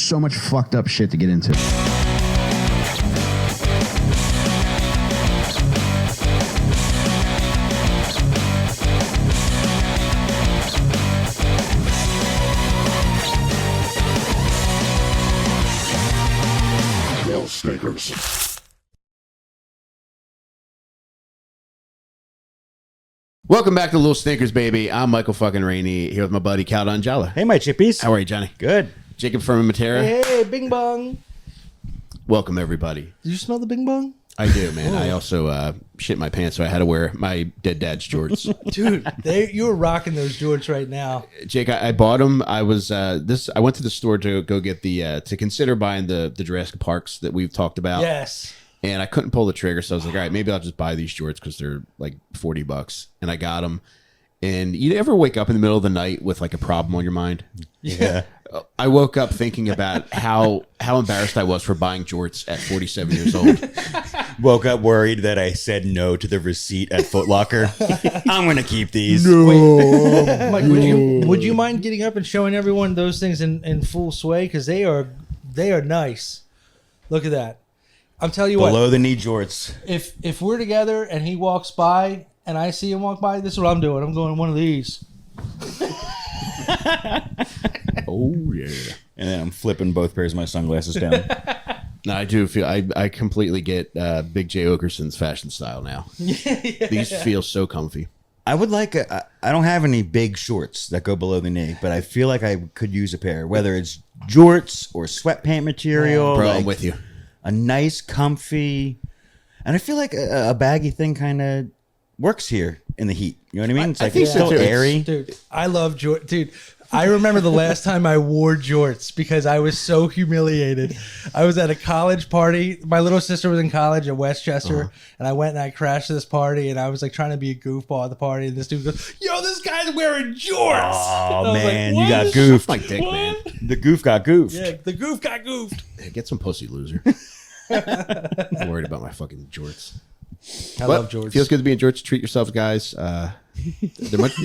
so much fucked up shit to get into. Welcome back to Little Stinkers, baby. I'm Michael fucking Rainey here with my buddy Cal Donjala. Hey, my chippies. How are you, Johnny? Good. Jacob from Matera. Hey, bing bong. Welcome, everybody. Did you smell the bing bong? I do, man. I also shit my pants, so I had to wear my dead dad's jorts. Dude, you were rocking those jorts right now. Jake, I bought them. I was I went to the store to go get the to consider buying the Jurassic Parks that we've talked about. Yes. And I couldn't pull the trigger, so I was like, all right, maybe I'll just buy these jorts because they're like $40. And I got them. And you ever wake up in the middle of the night with like a problem on your mind? Yeah. I woke up thinking about how embarrassed I was for buying jorts at 47 years old. Woke up worried that I said no to the receipt at Foot Locker. I'm going to keep these. Mike, would you mind getting up and showing everyone those things in full sway? Because they are nice. Look at that. I'm telling you Below what. the knee jorts. If we're together and he walks by and I see him walk by, this is what I'm doing. I'm going one of these. Oh, yeah. And then I'm flipping both pairs of my sunglasses down. No, I do feel I completely get Big J. Okerson's fashion style now. These feel so comfy. I would like I don't have any big shorts that go below the knee, but I feel like I could use a pair, whether it's jorts or sweatpant material. Bro, like I'm with you. A nice, comfy, and I feel like a baggy thing kind of works here in the heat. You know what I mean? It's like it's still airy. Dude, I love jorts. Dude, I remember the last time I wore jorts because I was so humiliated. I was at a college party. My little sister was in college at Westchester, and I went and I crashed this party, and I was like trying to be a goofball at the party, and this dude goes, "Yo, this guy's wearing jorts." Oh man, like, you got goofed. My dick, man. The goof got goofed. Yeah, the goof got goofed. Hey, get some pussy, loser. I'm worried about my fucking jorts. I love jorts. Feels good to be in jorts. Treat yourselves, guys. They're much.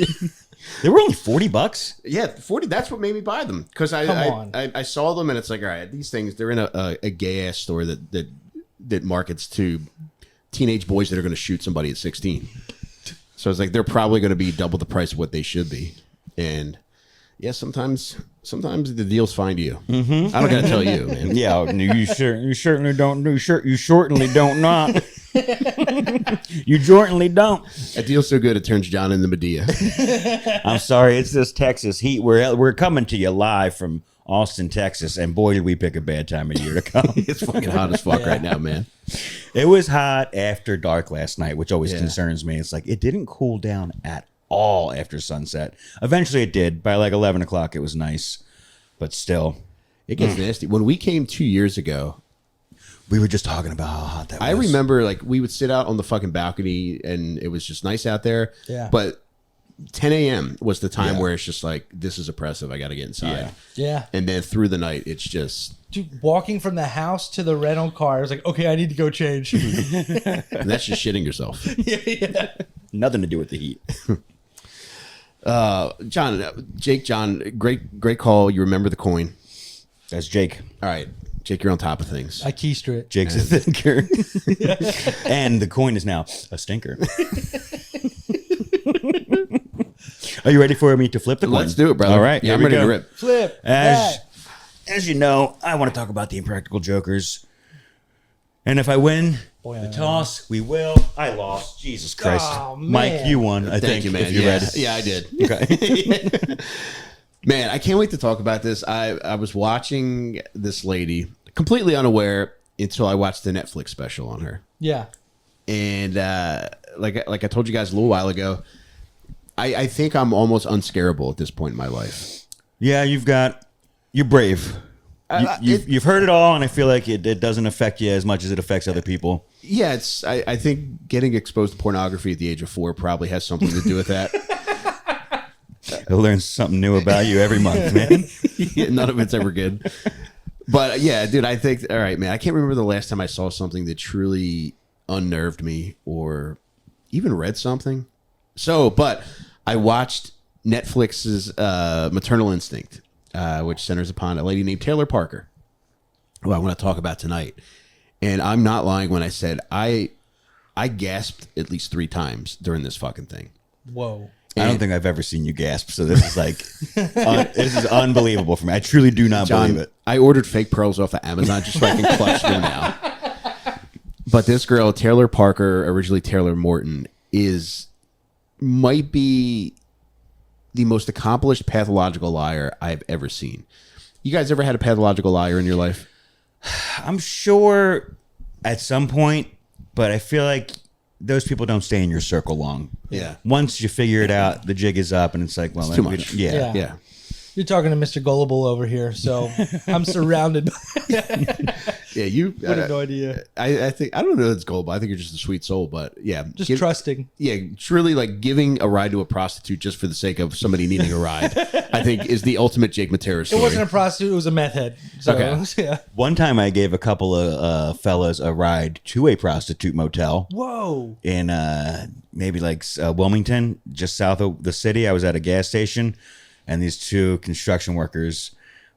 They were only $40. Yeah, 40. That's what made me buy them because I saw them and it's like, all right, these things they're in a gay ass store that markets to teenage boys that are going to shoot somebody at 16. So it's like they're probably going to be double the price of what they should be. And yeah, sometimes the deals find you. Mm-hmm. I don't got to tell you, man. Yeah, you certainly don't. You certainly don't not. You certainly don't. That deal's so good it turns John into Medea. I'm sorry, it's this Texas heat. We're coming to you live from Austin, Texas, and boy, did we pick a bad time of year to come. It's fucking hot as fuck right now, man. It was hot after dark last night, which always concerns me. It's like it didn't cool down at all after sunset. Eventually, it did. By like 11 o'clock, it was nice, but still, it gets nasty. When we came 2 years ago. We were just talking about how hot that was. I remember like we would sit out on the fucking balcony and it was just nice out there. Yeah. But 10 a.m. was the time where it's just like, this is oppressive. I got to get inside. Yeah. And then through the night, it's just. Dude, walking from the house to the rental car, I was like, okay, I need to go change. And that's just shitting yourself. Yeah. Nothing to do with the heat. John, great call. You remember the coin. That's Jake. All right. Jake, you're on top of things. I keister it. Jake's a thinker. And the coin is now a stinker. Are you ready for me to flip the coin? Let's do it, brother. All right. Yeah, I'm ready to rip. Flip. As you know, I want to talk about the Impractical Jokers. And if I win the toss, we will. I lost. Jesus Christ. Oh, man. Mike, you won, I think. Thank you, man. If you're ready. Yeah, I did. Okay. Man, I can't wait to talk about this. I was watching this lady completely unaware until I watched the Netflix special on her. Yeah. And like I told you guys a little while ago, I think I'm almost unscarable at this point in my life. Yeah, you're brave. You've heard it all, and I feel like it doesn't affect you as much as it affects other people. Yeah, I think getting exposed to pornography at the age of 4 probably has something to do with that. I learn something new about you every month, man. Yeah, none of it's ever good. But yeah, dude, I think, all right, man, I can't remember the last time I saw something that truly unnerved me or even read something. So, but I watched Netflix's Maternal Instinct, which centers upon a lady named Taylor Parker. who I want to talk about tonight. And I'm not lying when I said I gasped at least 3 times during this fucking thing. Whoa. I don't think I've ever seen you gasp, so this is like, this is unbelievable for me. I truly do not believe it. I ordered fake pearls off of Amazon just so I can clutch them now. But this girl, Taylor Parker, originally Taylor Morton, might be the most accomplished pathological liar I've ever seen. You guys ever had a pathological liar in your life? I'm sure at some point, but I feel like those people don't stay in your circle long. Yeah. Once you figure it out, the jig is up, and it's like, well, It's too much. Yeah. You're talking to Mr. Gullible over here, so I'm surrounded. Yeah, you. I have no idea. I think I don't know if it's gullible. I think you're just a sweet soul, but yeah, Just trusting. Yeah, truly, like giving a ride to a prostitute just for the sake of somebody needing a ride, I think is the ultimate Jake Matera story. It wasn't a prostitute; it was a meth head. So, Okay. Yeah. One time I gave a couple of fellas a ride to a prostitute motel Whoa. in maybe like Wilmington, just south of the city. I was at a gas station, and these 2 construction workers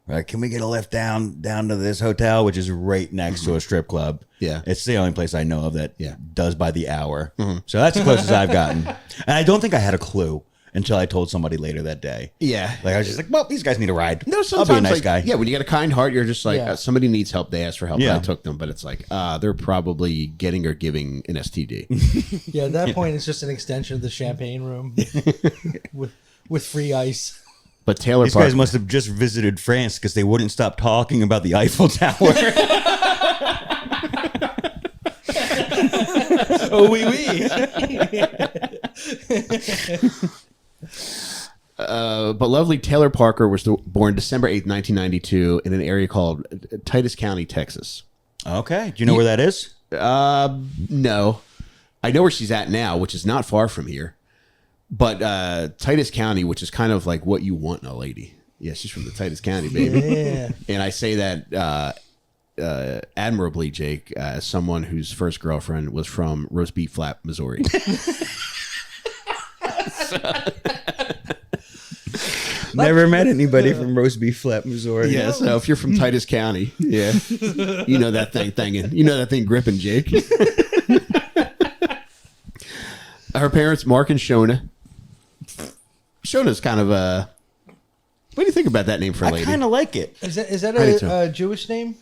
were like, "Can we get a lift down to this hotel, which is right next to a strip club?" Yeah. It's the only place I know of that Yeah. does by the hour. So that's the closest I've gotten. And I don't think I had a clue until I told somebody later that day. Yeah. Like I was just like, well, these guys need a ride. No, I'll sometimes be a nice like, guy. Yeah, when you get a kind heart, you're just like Yeah. somebody needs help. They ask for help. Yeah. And I took them, but it's like they're probably getting or giving an STD. Yeah, at that point, it's just an extension of the champagne room with free ice. But Taylor These Parker, guys must have just visited France because they wouldn't stop talking about the Eiffel Tower. Oh, oui, oui. but lovely Taylor Parker was born December 8th, 1992, in an area called Titus County, Texas. Okay. Do you know where that is? No, I know where she's at now, which is not far from here. But Titus County, which is kind of like what you want in a lady. Yeah, she's from the Titus County, baby. Yeah. And I say that admirably, Jake, as someone whose first girlfriend was from Roast Beef Flat, Missouri. Never met anybody from Roast Beef Flat, Missouri. Yeah, so if you're from Titus County, yeah, you know that thing gripping, Jake. Her parents, Mark and Shona. Shona's kind of a. What do you think about that name for a I lady? kind of like it. Is that I do too. a Jewish name?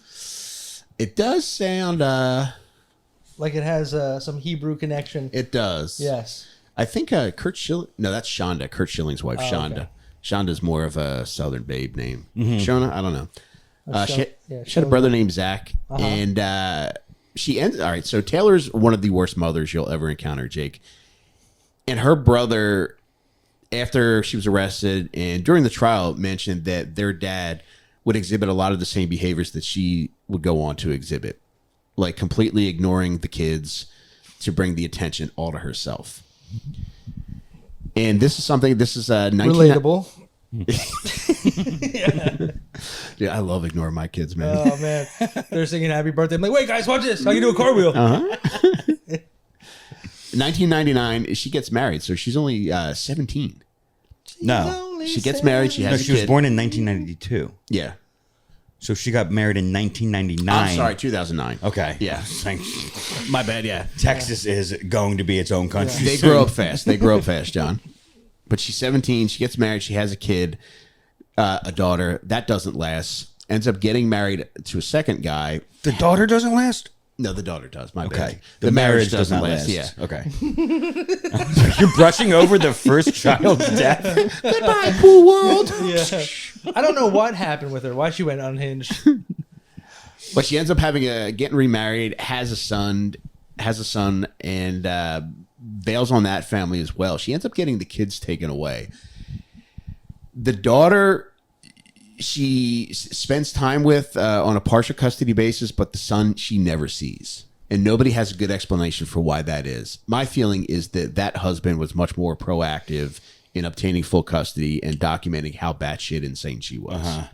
It does sound. Like it has some Hebrew connection. It does. Yes. I think Kurt Schilling. No, that's Shonda. Kurt Schilling's wife, Shonda. okay. Shonda's more of a Southern babe name. Shona, I don't know. She had a Shona. brother named Zach, and she ends. All right, so Taylor's one of the worst mothers you'll ever encounter, Jake. And her brother, after she was arrested and during the trial, mentioned that their dad would exhibit a lot of the same behaviors that she would go on to exhibit, like completely ignoring the kids to bring the attention all to herself. And this is Relatable. Yeah, I love ignoring my kids, man. Oh man, they're singing "Happy Birthday." I'm like, wait, guys, watch this. I can do a cartwheel. 1999, she gets married, so she's only 17. No. She gets married. She No, has a she was kid. born in 1992. Yeah. So she got married in 1999. I'm sorry, 2009. Okay. Yeah. Thanks. My bad. Yeah. Texas is going to be its own country. They soon. grow up fast. They grow up fast, John. But she's 17. She gets married. She has a kid, a daughter. That doesn't last. Ends up getting married to a second guy. The daughter doesn't last? No, the daughter does. My Okay. bad. The marriage does not last. Yeah. Okay. You're brushing over the first child's death? Goodbye, cool world. Yeah. I don't know what happened with her. Why she went unhinged. But she ends up getting remarried, has a son, and bails on that family as well. She ends up getting the kids taken away. The daughter, she spends time with on a partial custody basis, but the son she never sees. And nobody has a good explanation for why that is. My feeling is that husband was much more proactive in obtaining full custody and documenting how batshit insane she was.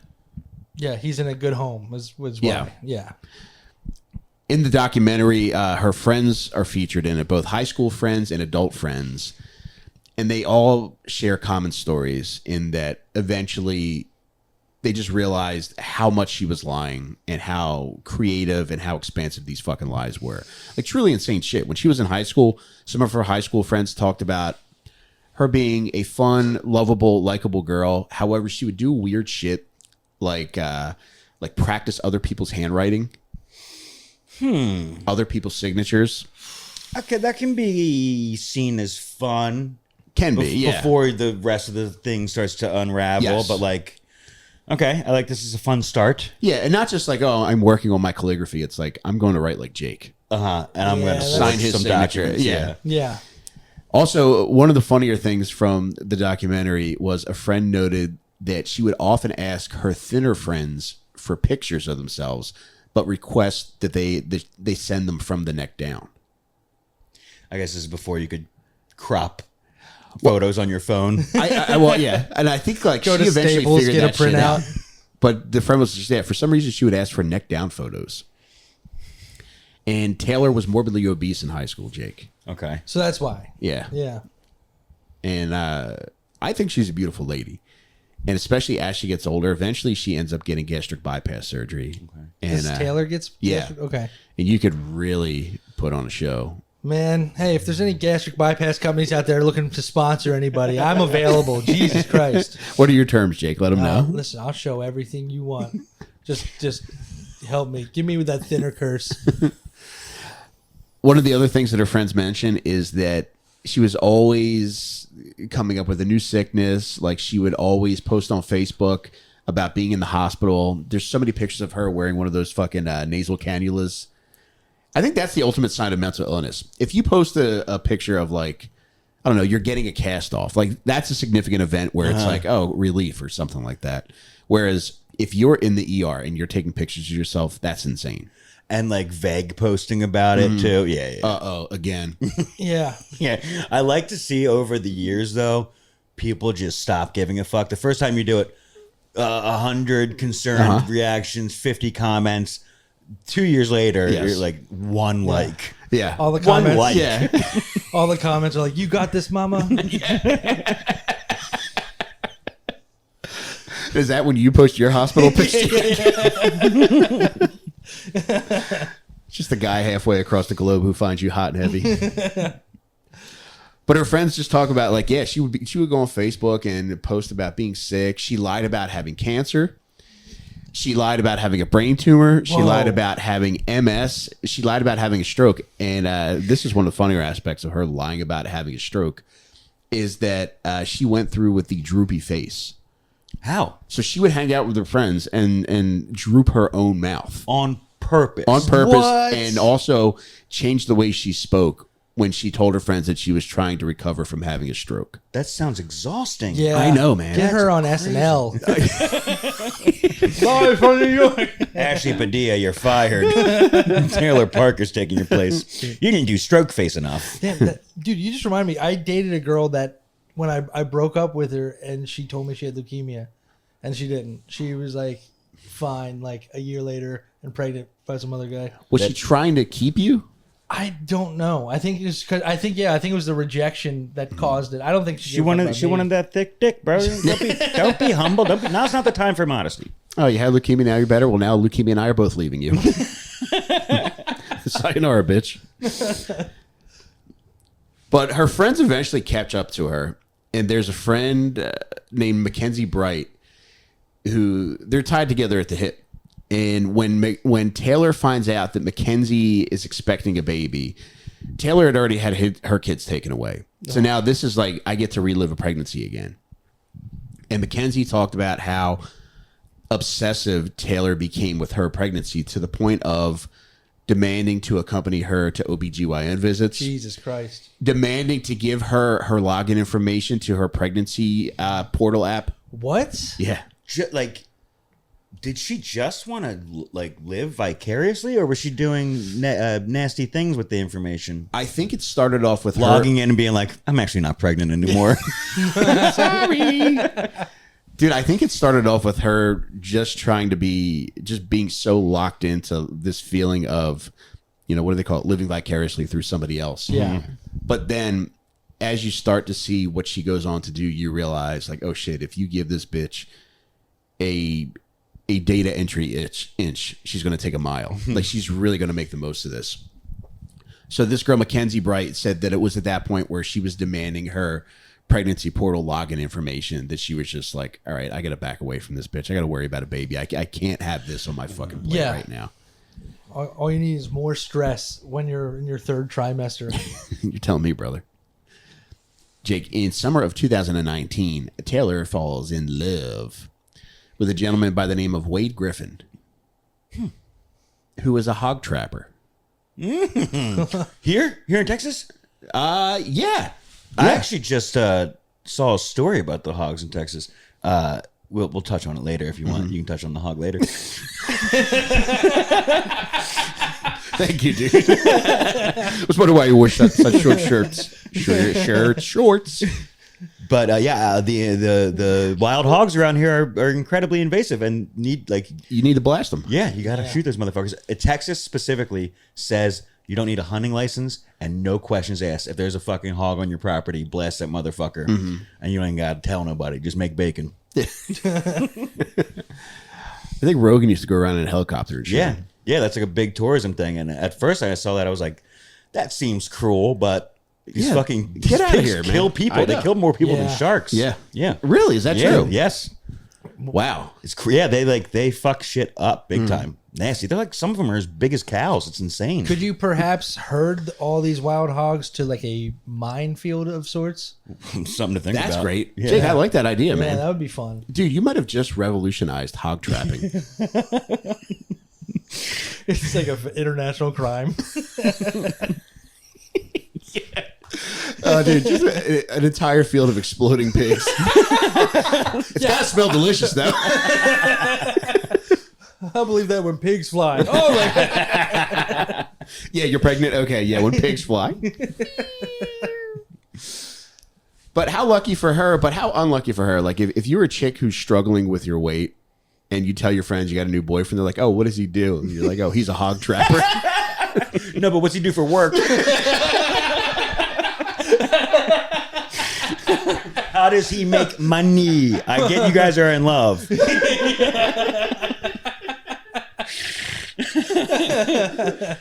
Yeah, he's in a good home. Was why. Yeah. Yeah. In the documentary, her friends are featured in it, both high school friends and adult friends. And they all share common stories in that eventually they just realized how much she was lying and how creative and how expansive these fucking lies were. Like truly insane shit. When she was in high school, some of her high school friends talked about her being a fun, lovable, likable girl. However, she would do weird shit like practice other people's handwriting, other people's signatures. Okay, that can be seen as fun. Can be, yeah. Before the rest of the thing starts to unravel. Yes. But like, okay, I like this is a fun start. Yeah, and not just like, oh, I'm working on my calligraphy. It's like, I'm going to write like Jake. And I'm going to sign his some signature. documents. Yeah. Yeah. Also, one of the funnier things from the documentary was a friend noted that she would often ask her thinner friends for pictures of themselves, but request that they send them from the neck down. I guess this is before you could crop photos on your phone. Well, yeah, and I think like Go she to eventually Staples, figured get a that shit out. printout. But the friend was just for some reason she would ask for neck down photos. And Taylor was morbidly obese in high school, Jake. Okay. So that's why. Yeah. Yeah. And I think she's a beautiful lady. And especially as she gets older, eventually she ends up getting gastric bypass surgery. Okay. And Because Taylor gets yeah. Okay. And you could really put on a show. Man, hey, if there's any gastric bypass companies out there looking to sponsor anybody, I'm available. Jesus Christ. What are your terms, Jake? Let them know. Listen, I'll show everything you want. Just help me. Give me with that thinner curse. One of the other things that her friends mention is that she was always coming up with a new sickness. Like she would always post on Facebook about being in the hospital. There's so many pictures of her wearing one of those fucking nasal cannulas. I think that's the ultimate sign of mental illness. If you post a picture of like, I don't know, you're getting a cast off, like that's a significant event where it's like, oh, relief or something like that. Whereas if you're in the ER and you're taking pictures of yourself, that's insane. And like vague posting about it too. Yeah. Uh-oh, again. Yeah. Yeah. I like to see over the years though, people just stop giving a fuck. The first time you do it, 100 concerned reactions, 50 comments. 2 years later, you're like one like. Yeah. All the comments. One like. Yeah. All the comments are like, "You got this, mama." Is that when you post your hospital picture? Just a guy halfway across the globe who finds you hot and heavy. But her friends just talk about like, yeah, she would go on Facebook and post about being sick. She lied about having cancer. She lied about having a brain tumor. She lied about having MS. She lied about having a stroke. And this is one of the funnier aspects of her lying about having a stroke is that she went through with the droopy face. How? So she would hang out with her friends and droop her own mouth. On purpose. On purpose. What? And also change the way she spoke when she told her friends that she was trying to recover from having a stroke. That sounds exhausting. Yeah, I know, man. Get her on SNL. Live from New York. Ashley Padilla, you're fired. Taylor Parker's taking your place. You didn't do stroke face enough. Damn, dude, you just remind me. I dated a girl that when I broke up with her and she told me she had leukemia, and she didn't. She was like fine, like a year later, and pregnant by some other guy. Was she trying to keep you? I don't know. I think it was because I think it was the rejection that caused it. I don't think She wanted that thick dick, bro. Don't be humble. Now's not the time for modesty. Oh, you had leukemia, now you're better? Well, now leukemia and I are both leaving you. Sayonara, bitch. But her friends eventually catch up to her. And there's a friend named Mackenzie Bright who they're tied together at the hip. And when Taylor finds out that Mackenzie is expecting a baby, Taylor had already had her kids taken away. So now this is like, I get to relive a pregnancy again. And Mackenzie talked about how obsessive Taylor became with her pregnancy to the point of demanding to accompany her to OBGYN visits. Jesus Christ. Demanding to give her login information to her pregnancy portal app. What? Yeah. Did she just want to like live vicariously, or was she doing nasty things with the information? I think it started off with logging in and being like, "I'm actually not pregnant anymore." Sorry. Dude, I think it started off with her just being so locked into this feeling of, what do they call it? Living vicariously through somebody else. Yeah. But then as you start to see what she goes on to do, you realize like, oh shit, if you give this bitch a data entry inch, she's going to take a mile. Like, she's really going to make the most of this. So this girl, Mackenzie Bright, said that it was at that point where she was demanding her pregnancy portal login information that she was just like, all right, I got to back away from this bitch. I got to worry about a baby. I can't have this on my fucking plate right now. All you need is more stress when you're in your third trimester. You're telling me, brother. Jake, in summer of 2019, Taylor falls in love with a gentleman by the name of Wade Griffin, who is a hog trapper. Here in Texas? Yeah. I actually just saw a story about the hogs in Texas. We'll touch on it later if you want. You can touch on the hog later. Thank you, dude. I was wondering why you wore such short shirts. Shorts. But the wild hogs around here are incredibly invasive and you need to blast them. Yeah, you got to shoot those motherfuckers. Texas specifically says you don't need a hunting license and no questions asked. If there's a fucking hog on your property, blast that motherfucker, and you ain't got to tell nobody. Just make bacon. I think Rogan used to go around in a helicopter and shit. Yeah, that's like a big tourism thing. And at first I saw that, I was like, that seems cruel, but these fucking get out of here, man. Kill people. They kill more people than sharks. Yeah. Really? Is that true? Yes. Wow. It's they fuck shit up big time. Nasty. They're like, some of them are as big as cows. It's insane. Could you perhaps herd all these wild hogs to like a minefield of sorts? Something to think about. That's great. Yeah. Jake, I like that idea, man. That would be fun. Dude, you might have just revolutionized hog trapping. It's like an international crime. Dude, just an entire field of exploding pigs. It's gotta smell delicious, though. I believe that when pigs fly. Oh my God. Yeah, you're pregnant? Okay, yeah, when pigs fly. But how lucky for her, but how unlucky for her. Like, if you're a chick who's struggling with your weight and you tell your friends you got a new boyfriend, they're like, oh, what does he do? And you're like, oh, he's a hog trapper. No, but what's he do for work? How does he make money? I get you guys are in love.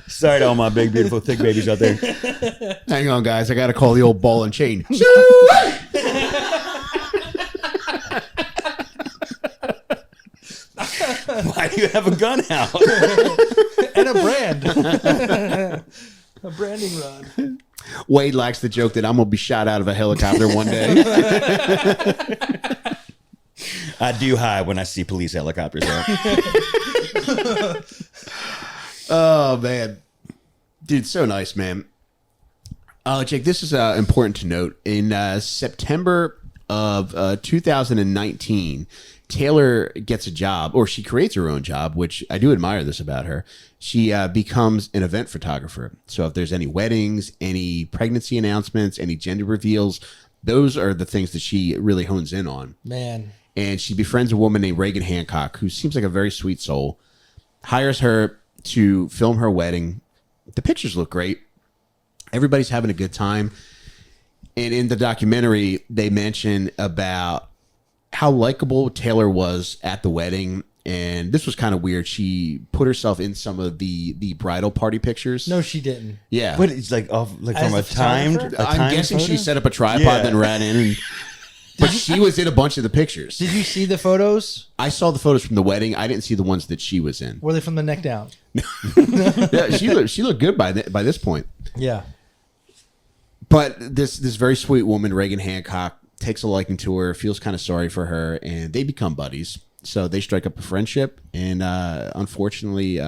Sorry to all my big, beautiful, thick babies out there. Hang on, guys. I got to call the old ball and chain. Why do you have a gun out? And a brand. A branding rod. Wade likes the joke that I'm going to be shot out of a helicopter one day. I do hide when I see police helicopters out. Oh, man. Dude, so nice, man. Jake, this is important to note. In September of 2019, Taylor gets a job, or she creates her own job, which I do admire this about her. She becomes an event photographer. So if there's any weddings, any pregnancy announcements, any gender reveals, those are the things that she really hones in on. Man. And she befriends a woman named Reagan Hancock, who seems like a very sweet soul, hires her to film her wedding. The pictures look great. Everybody's having a good time. And in the documentary, they mention about how likable Taylor was at the wedding. And this was kind of weird. She put herself in some of the bridal party pictures. No, she didn't. Yeah. But it's like off, like As from a the timed. photographer? I'm guessing she set up a tripod, then ran in. And, but she was in a bunch of the pictures. Did you see the photos? I saw the photos from the wedding. I didn't see the ones that she was in. Were they from the neck down? Yeah, she looked good by this point. Yeah. But this very sweet woman, Reagan Hancock, takes a liking to her, feels kind of sorry for her, and they become buddies. So they strike up a friendship, and unfortunately,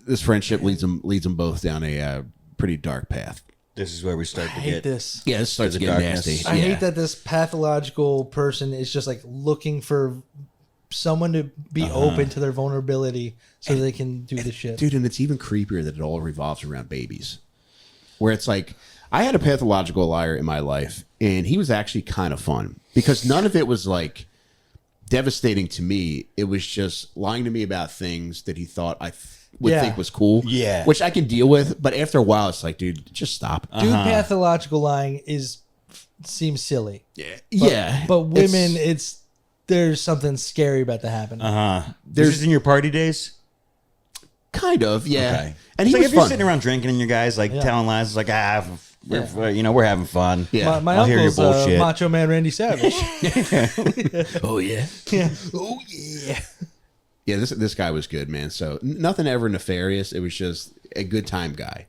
this friendship leads them both down a pretty dark path. This is where we start I to hate get this. Yeah, this starts the getting darkness. nasty. I Yeah. hate that this pathological person is just like looking for someone to be open to their vulnerability so they can do the shit. Dude, and it's even creepier that it all revolves around babies. Where it's like, I had a pathological liar in my life, and he was actually kind of fun because none of it was like devastating to me. It was just lying to me about things that he thought I would think was cool. Yeah. Which I can deal with, but after a while, it's like, dude, just stop. Dude, pathological lying seems silly. Yeah. But women, it's there's something scary about to happen. This is in your party days? Kind of, yeah. Okay. And he like was if you're fun. sitting around drinking and you guys like telling lies, it's like, we're having fun. Yeah. My I'll hear your uncle's bullshit. Macho Man Randy Savage. Oh yeah. Yeah. Oh yeah. Yeah, this guy was good, man. So nothing ever nefarious. It was just a good time guy,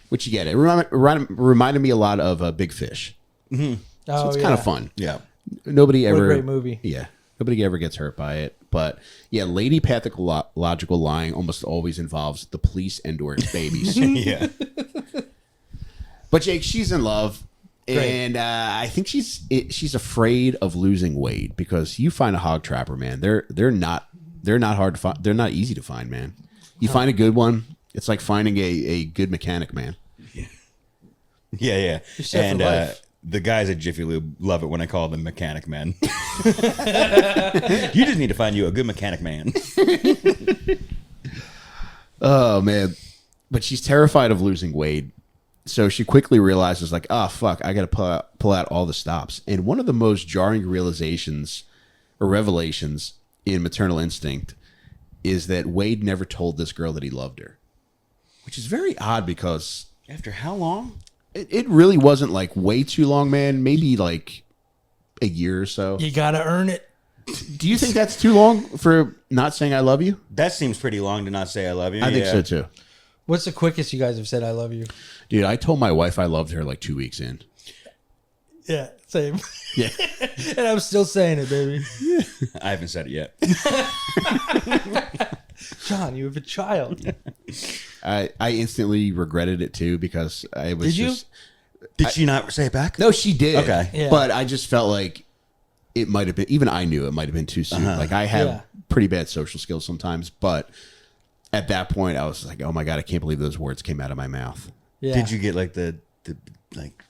which you get. It reminded me a lot of Big Fish. So it's kind of fun. Yeah. Nobody What ever. a great movie. Yeah. Nobody ever gets hurt by it. But yeah, lady pathological lying almost always involves the police and/or babies. Yeah. But Jake, she's in love. And I think she's afraid of losing Wade because you find a hog trapper, man. They're not hard to find. They're not easy to find, man. You find a good one, it's like finding a good mechanic, man. Yeah. You're set for life. The guys at Jiffy Lube love it when I call them mechanic men. You just need to find you a good mechanic man. Oh man, but she's terrified of losing Wade, so she quickly realizes like, oh fuck, I got to pull out all the stops. And one of the most jarring realizations or revelations in Maternal Instinct is that Wade never told this girl that he loved her, which is very odd because After how long? it really wasn't like way too long, man. Maybe like a year or so. You gotta earn it. Do you think that's too long for not saying I love you? That seems pretty long to not say I love you. I think so too. What's the quickest you guys have said I love you? Dude, I told my wife I loved her like 2 weeks in. Yeah, same. Yeah. And I'm still saying it, baby. I haven't said it yet. John, you have a child. I instantly regretted it too because I was Did you? just. Did she not say it back? No, she did. Okay. Yeah. But I just felt like it might have been, even I knew it might have been too soon. Like I have pretty bad social skills sometimes, but at that point I was like, oh my God, I can't believe those words came out of my mouth. Yeah. Did you get like the like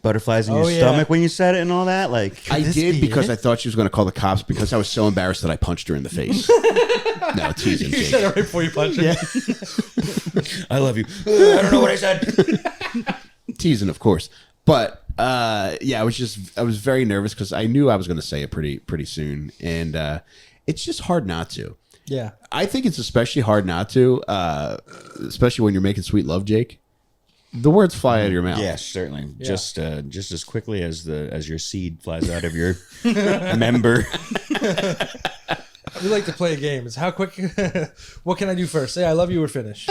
butterflies in your stomach when you said it and all that? Like I did because I thought she was going to call the cops because I was so embarrassed that I punched her in the face. No, teasing. You Jake. said it right before you punched her. I love you. I don't know what I said. Teasing, of course. But yeah, I was very nervous because I knew I was going to say it pretty soon, and it's just hard not to. Yeah. I think it's especially hard not to, especially when you're making sweet love, Jake. The words fly out of your mouth. Yes, certainly. Yeah. Just as quickly as your seed flies out of your member. We like to play a game. It's how quick. What can I do first? Say I love you or finish.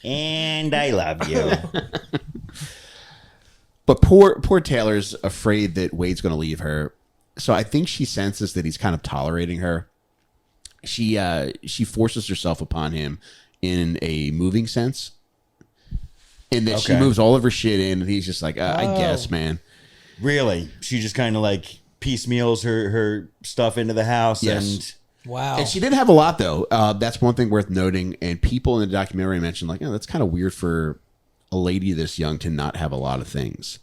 And I love you. But poor Taylor's afraid that Wade's going to leave her, so I think she senses that he's kind of tolerating her. She forces herself upon him in a moving sense, and that she moves all of her shit in, and he's just like, I guess, man. Really? She just kind of like piecemeals her stuff into the house. Yes. Wow. And she didn't have a lot, though. That's one thing worth noting. And people in the documentary mentioned, like, that's kind of weird for a lady this young to not have a lot of things.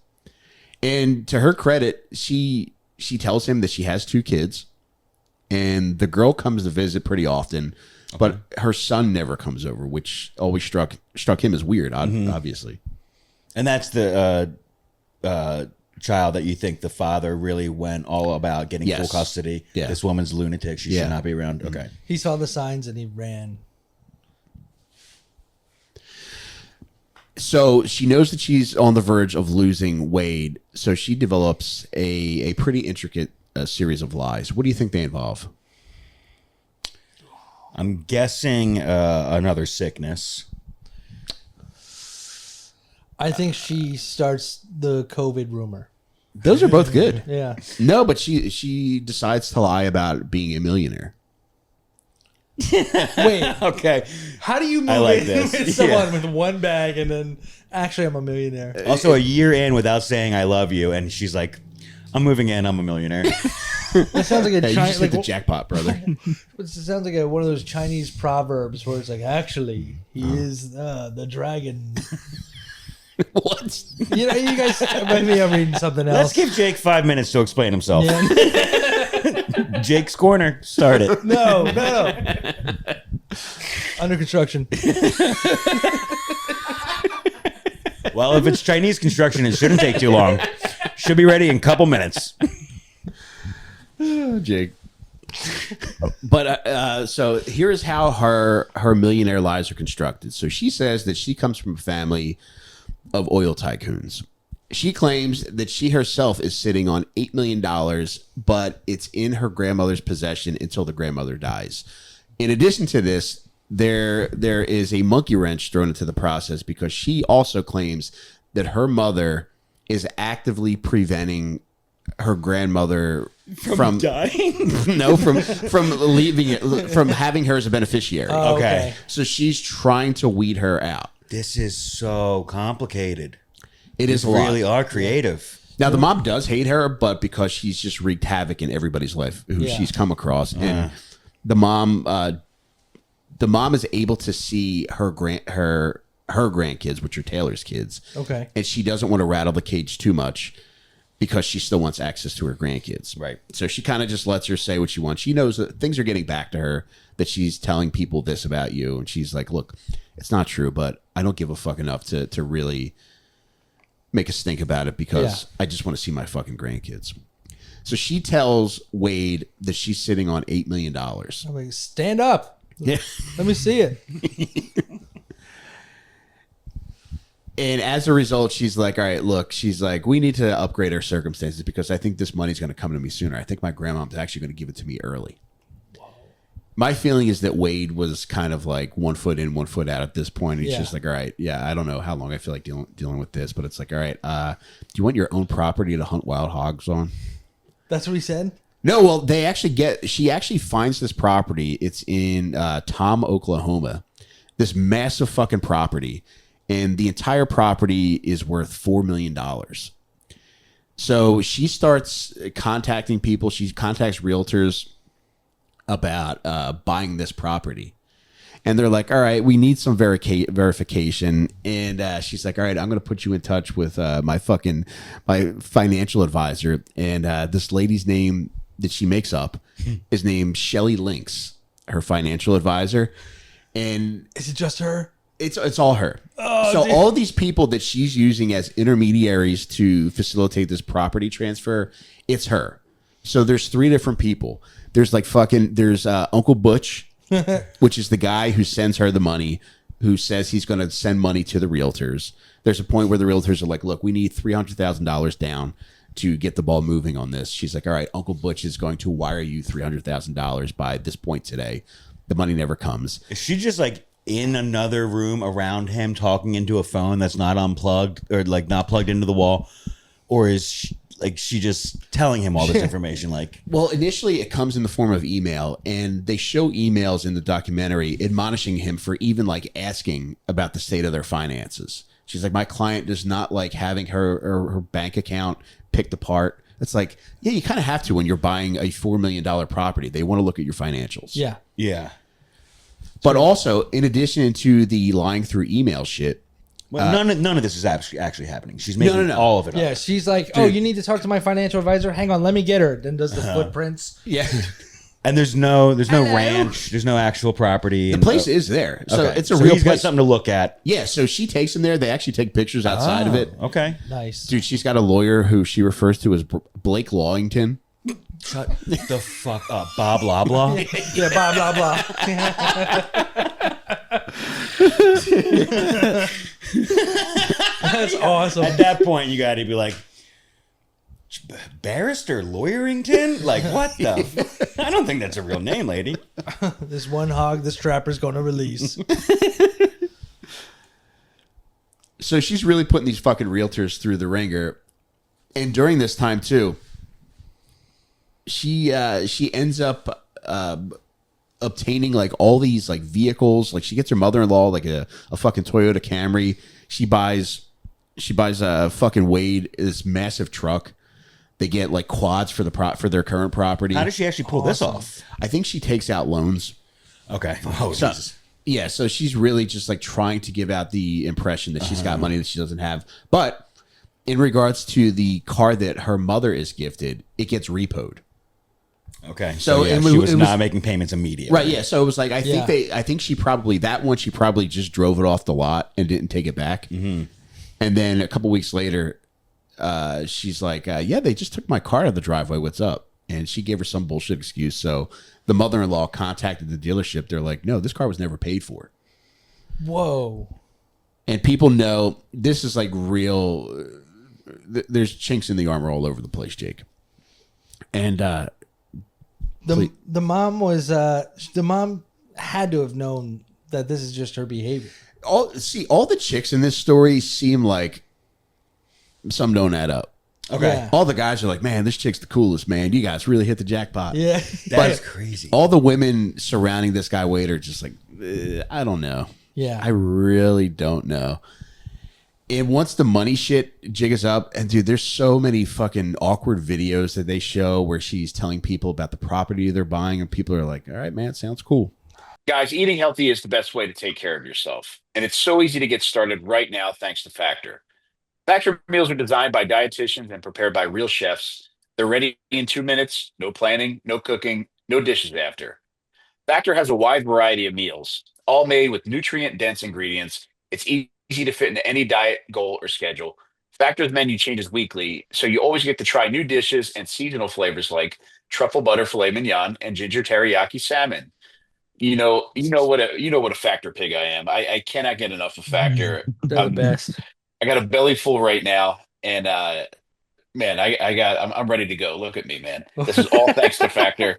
And to her credit, she tells him that she has 2 kids. And the girl comes to visit pretty often. But her son never comes over, which always struck him as weird, obviously. And that's the child that you think the father really went all about getting full custody. Yeah. This woman's lunatic. She should not be around. Okay. He saw the signs and he ran. So she knows that she's on the verge of losing Wade. So she develops a pretty intricate series of lies. What do you think they involve? I'm guessing another sickness. I think she starts the COVID rumor. Those are both good. Yeah. No, but she decides to lie about being a millionaire. Wait. Okay. How do you move I like in this. with someone with one bag and then actually I'm a millionaire? Also, a year in without saying I love you, and she's like, I'm moving in. I'm a millionaire. That sounds like a Hey, you just hit Chinese. the jackpot, brother. It sounds like one of those Chinese proverbs where it's like, actually, he is the dragon. What? You know, you guys. Maybe I'm reading something else. Let's give Jake 5 minutes to explain himself. Yeah. Jake's Corner. Start it. No. Under construction. Well, if it's Chinese construction, it shouldn't take too long. Should be ready in a couple minutes. Jake. But so here's how her millionaire lives are constructed. So she says that she comes from a family of oil tycoons. She claims that she herself is sitting on $8 million, but it's in her grandmother's possession until the grandmother dies. In addition to this, there is a monkey wrench thrown into the process because she also claims that her mother is actively preventing her grandmother from dying. No, from leaving it, from having her as a beneficiary. Oh, okay. So she's trying to weed her out. This is so complicated. It is You really are creative. Now the mom does hate her, but because she's just wreaked havoc in everybody's life who she's come across, and the mom is able to see her grandkids, which are Taylor's kids. Okay. And she doesn't want to rattle the cage too much because she still wants access to her grandkids. Right. So she kind of just lets her say what she wants. She knows that things are getting back to her, that she's telling people this about you. And she's like, look, it's not true, but I don't give a fuck enough to really make a stink about it because I just want to see my fucking grandkids. So she tells Wade that she's sitting on $8 million. I'm like, stand up. Yeah. Let me see it. And as a result, she's like, all right, look, she's like, we need to upgrade our circumstances because I think this money's going to come to me sooner. I think my grandmom's actually going to give it to me early. My feeling is that Wade was kind of like 1 foot in, 1 foot out at this point. He's just like, all right, I don't know how long I feel like dealing with this, but it's like, all right, do you want your own property to hunt wild hogs on? That's what he said? No, well, she actually finds this property. It's in Tom, Oklahoma, this massive fucking property. And the entire property is worth $4 million. So she starts contacting people. She contacts realtors about buying this property. And they're like, all right, we need some verification. And she's like, all right, I'm going to put you in touch with my financial advisor. And this lady's name that she makes up is named Shelly Lynx, her financial advisor. And Is it just her? it's all her. Oh, so dude. all these people that she's using as intermediaries to facilitate this property transfer, it's her. So there's 3 different people. There's there's Uncle Butch, which is the guy who sends her the money, who says he's going to send money to the realtors. There's a point where the realtors are like, look, we need $300,000 down to get the ball moving on this. She's like, all right, Uncle Butch is going to wire you $300,000 by this point today. The money never comes. Is she just like in another room around him talking into a phone that's not unplugged or like not plugged into the wall? Or is she just telling him all this information? Well, initially it comes in the form of email, and they show emails in the documentary admonishing him for even asking about the state of their finances. She's like, my client does not like having her bank account picked apart. It's like, yeah, you kind of have to when you're buying a $4 million property. They want to look at your financials. Yeah. Yeah. But also, in addition to the lying through email shit, Well, none of this is actually happening. She's making all of it up. Yeah, she's like, oh, you need to talk to my financial advisor. Hang on, let me get her. Then does the footprints. yeah, And there's no ranch. There's no actual property. the place is there. So Okay. it's a So real he's got place. something to look at. Yeah, so she takes him there. They actually take pictures outside of it. Okay. Nice. Dude, she's got a lawyer who she refers to as Blake Lawington. Shut the fuck up. Bob Loblaw. Yeah, blah, blah, blah. That's awesome. At that point, you got to be like, Barrister Lawyerington? Like, what the? I don't think that's a real name, lady. This one hog this trapper's going to release. So she's really putting these fucking realtors through the ringer. And during this time, too, she ends up obtaining all these vehicles. She gets her mother-in-law a fucking Toyota Camry. She buys a fucking Wade this massive truck. They get quads for their current property. How does she actually pull this off? I think she takes out loans. Okay. Oh, So, Jesus. yeah, so she's really just trying to give out the impression that she's got money that she doesn't have. But in regards to the car that her mother is gifted, it gets repoed. Okay. So So yeah, she was not making payments immediately. Right, yeah. So it was I think she probably just drove it off the lot and didn't take it back. Mm-hmm. And then a couple weeks later, she's like, yeah, they just took my car out of the driveway. What's up? and she gave her some bullshit excuse. So the mother-in-law contacted the dealership. They're like, no, this car was never paid for. Whoa. And people know this is like real. There's chinks in the armor all over the place, Jake. And the mom had to have known that this is just her behavior. All the chicks in this story seem like some don't add up. Okay. Yeah. All the guys are like, man, this chick's the coolest, man. You guys really hit the jackpot. Yeah. That's crazy. All the women surrounding this guy Wade are just like, I don't know. Yeah. I really don't know. And once the money shit jigs up, and dude, there's so many fucking awkward videos that they show where she's telling people about the property they're buying, and people are like, all right, man, sounds cool. Guys, eating healthy is the best way to take care of yourself. And it's so easy to get started right now thanks to Factor. Factor meals are designed by dietitians and prepared by real chefs. They're ready in 2 minutes, no planning, no cooking, no dishes after. Factor has a wide variety of meals, all made with nutrient-dense ingredients. It's easy to fit into any diet, goal, or schedule. Factor's menu changes weekly, so you always get to try new dishes and seasonal flavors like truffle butter filet mignon and ginger teriyaki salmon. You know what a Factor pig I am. I cannot get enough of Factor. They're the best. I got a belly full right now, and man, I'm ready to go. Look at me, man. This is all thanks to Factor.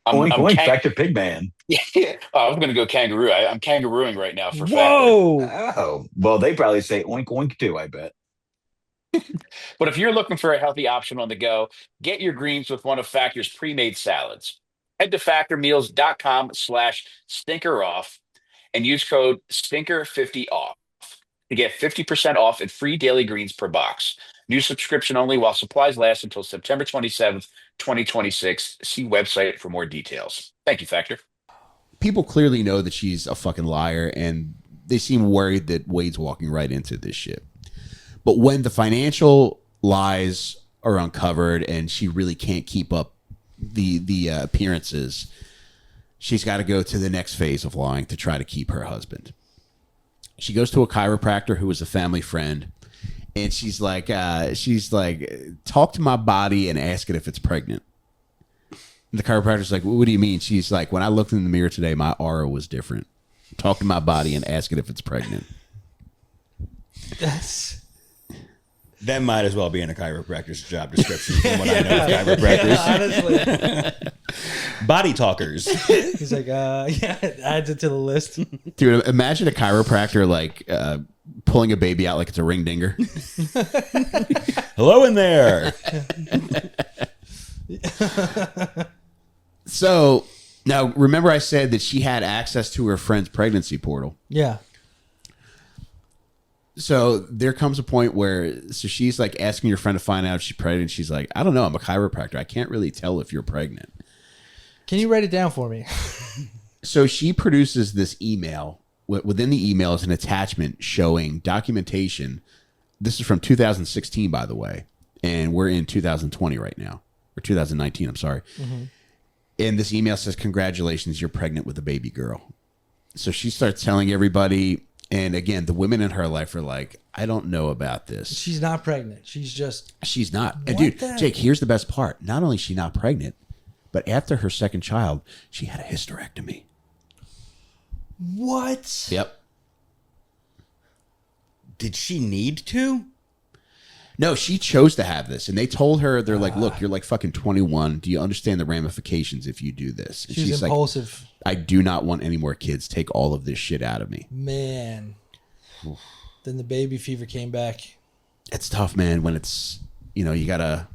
I'm Factor Pig Man. Yeah, I was gonna go kangaroo. I'm kangarooing right now for Factor. Whoa. Oh, well, they probably say oink oink too, I bet. But if you're looking for a healthy option on the go, get your greens with one of Factor's pre-made salads. Head to factormeals.com/stinkeroff and use code STINKER50OFF to get 50% off and free daily greens per box. New subscription only while supplies last until September 27th, 2026. See website for more details. Thank you, Factor. People clearly know that she's a fucking liar, and they seem worried that Wade's walking right into this shit. But when the financial lies are uncovered and she really can't keep up the appearances, she's got to go to the next phase of lying to try to keep her husband. She goes to a chiropractor who was a family friend, and she's like, talk to my body and ask it if it's pregnant. And the chiropractor's like, what do you mean? She's like, when I looked in the mirror today, my aura was different. Talk to my body and ask it if it's pregnant. That might as well be in a chiropractor's job description from what I know of chiropractors. Yeah, honestly. Body talkers. He's like, it adds it to the list. Dude, imagine a chiropractor like pulling a baby out like it's a ring dinger. Hello in there. So now remember I said that she had access to her friend's pregnancy portal. Yeah. So there comes a point where she's like asking your friend to find out if she's pregnant. She's like, I don't know. I'm a chiropractor. I can't really tell if you're pregnant. Can you write it down for me? So she produces this email. Within the email is an attachment showing documentation. This is from 2016, by the way. And we're in 2020 right now. Or 2019, I'm sorry. Mm-hmm. And this email says, congratulations, you're pregnant with a baby girl. So she starts telling everybody. And again, the women in her life are like, I don't know about this. She's not pregnant. She's not. And dude, Jake, here's the best part. Not only is she not pregnant, but after her second child, she had a hysterectomy. What? Yep. Did she need to? No, she chose to have this. And they told her, they're like, look, you're like fucking 21. Do you understand the ramifications if you do this? And she's impulsive. Like, I do not want any more kids. Take all of this shit out of me. Man. Then the baby fever came back. It's tough, man, when it's, you got a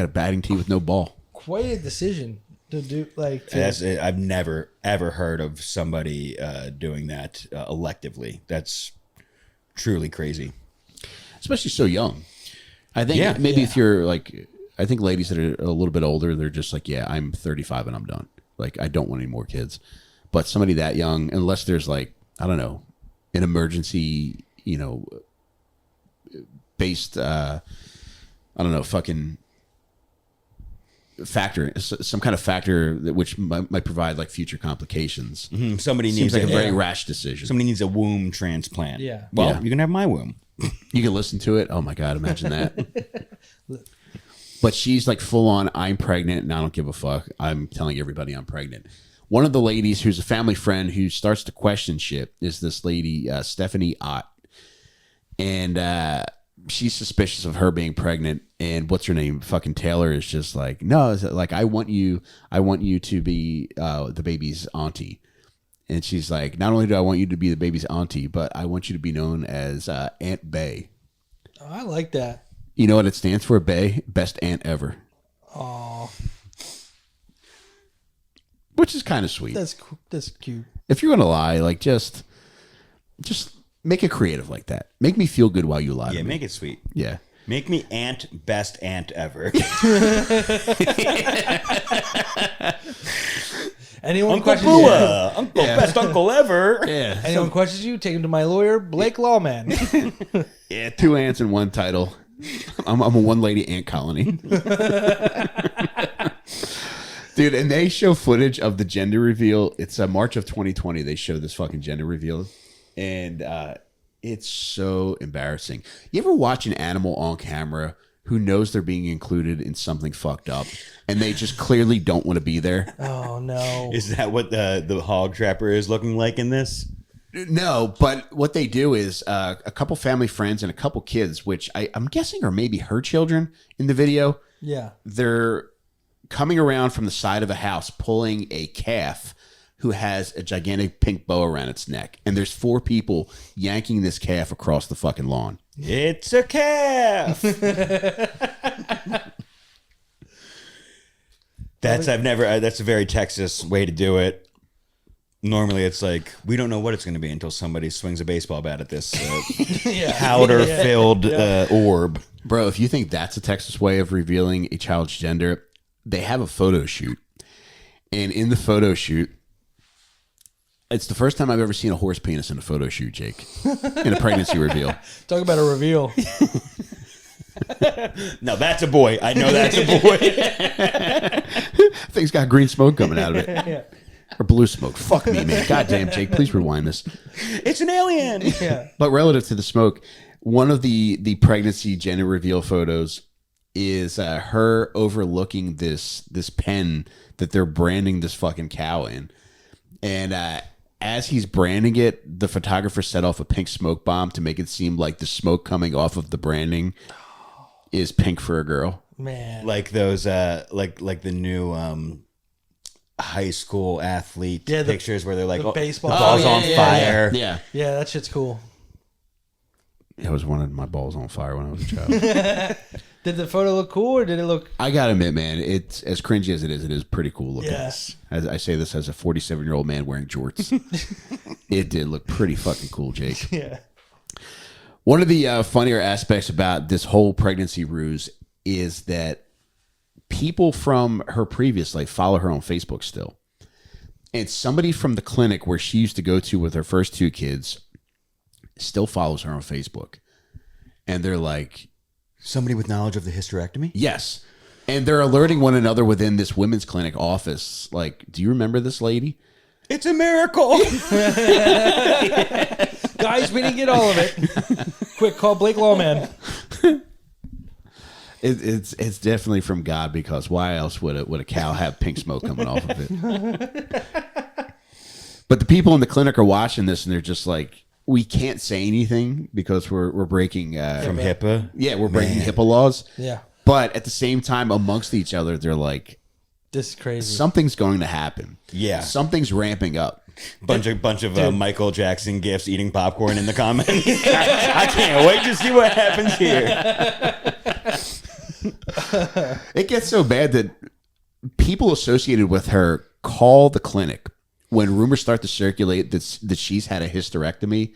batting tee with no ball. Quite a decision to do. I've never, ever heard of somebody doing that electively. That's truly crazy. Especially so young. I think if you're like, I think ladies that are a little bit older, they're just like, yeah, I'm 35 and I'm done. Like, I don't want any more kids. But somebody that young, unless there's like, I don't know, an emergency, based, I don't know, fucking factor, some kind of factor that which might provide like future complications. Mm-hmm. Somebody seems needs like a very rash decision. Somebody needs a womb transplant. Yeah. Well, you can have my womb. You can listen to it. Oh my God, imagine that. but she's like full on, I'm pregnant and I don't give a fuck. I'm telling everybody I'm pregnant. One of the ladies who's a family friend who starts to question shit is this lady, Stephanie Ott. And she's suspicious of her being pregnant. And what's her name? Fucking Taylor is just like, no, like, I want you to be the baby's auntie. And she's like, not only do I want you to be the baby's auntie, but I want you to be known as Aunt Bay. Oh, I like that. You know what it stands for? Bay, best aunt ever. Oh, Which is kind of sweet. that's cute. If you're gonna lie, like just make it creative like that. Make me feel good while you lie. Yeah, to me. make it sweet. Yeah. Make me aunt, best aunt ever. Anyone Uncle questions you? Bua. Uncle, best uncle ever. Yeah. Anyone questions you? Take him to my lawyer, Blake Lawman. Yeah. 2 ants in one title. I'm a one lady ant colony. Dude, and they show footage of the gender reveal. It's March of 2020. They show this fucking gender reveal. And it's so embarrassing. You ever watch an animal on camera who knows they're being included in something fucked up and they just clearly don't want to be there? Oh, no. Is that what the hog trapper is looking like in this? No, but what they do is a couple family friends and a couple kids, which I'm guessing are maybe her children in the video. Yeah. They're coming around from the side of a house pulling a calf who has a gigantic pink bow around its neck. And there's 4 people yanking this calf across the fucking lawn. It's a calf. That's a very Texas way to do it. Normally it's like, we don't know what it's going to be until somebody swings a baseball bat at this powder-filled orb. Bro, if you think that's a Texas way of revealing a child's gender, they have a photo shoot. And in the photo shoot, it's the first time I've ever seen a horse penis in a photo shoot, Jake, in a pregnancy reveal. Talk about a reveal. No, that's a boy. I know that's a boy. Thing's got green smoke coming out of it. Yeah. Or blue smoke. Fuck me, man. Goddamn, Jake, please rewind this. It's an alien. Yeah. But relative to the smoke, one of the pregnancy gender reveal photos is her overlooking this pen that they're branding this fucking cow in. And as he's branding it, the photographer set off a pink smoke bomb to make it seem like the smoke coming off of the branding is pink for a girl. Man. Like those, like the new high school athlete pictures where they're like, the baseball. the ball's on fire. Yeah. Yeah, that shit's cool. I was one of my balls on fire when I was a child. Did the photo look cool or did it look... I gotta admit, man, it's as cringy as it is pretty cool looking. Yes. As I say this as a 47-year-old man wearing jorts. It did look pretty fucking cool, Jake. Yeah. One of the funnier aspects about this whole pregnancy ruse is that people from her previous life follow her on Facebook still. And somebody from the clinic where she used to go to with her first 2 kids still follows her on Facebook. And they're like... Somebody with knowledge of the hysterectomy? Yes. And they're alerting one another within this women's clinic office. Like, do you remember this lady? It's a miracle. Guys, we didn't get all of it. Quick, call Blake Lawman. It's definitely from God, because why else would a cow have pink smoke coming off of it? But the people in the clinic are watching this and they're just like, we can't say anything because we're breaking From HIPAA? Yeah, we're breaking HIPAA laws. Yeah. But at the same time, amongst each other, they're like, This is crazy. something's going to happen. Yeah. Something's ramping up. Bunch of Michael Jackson gifs eating popcorn in the comments. I can't wait to see what happens here. It gets so bad that people associated with her call the clinic when rumors start to circulate that she's had a hysterectomy.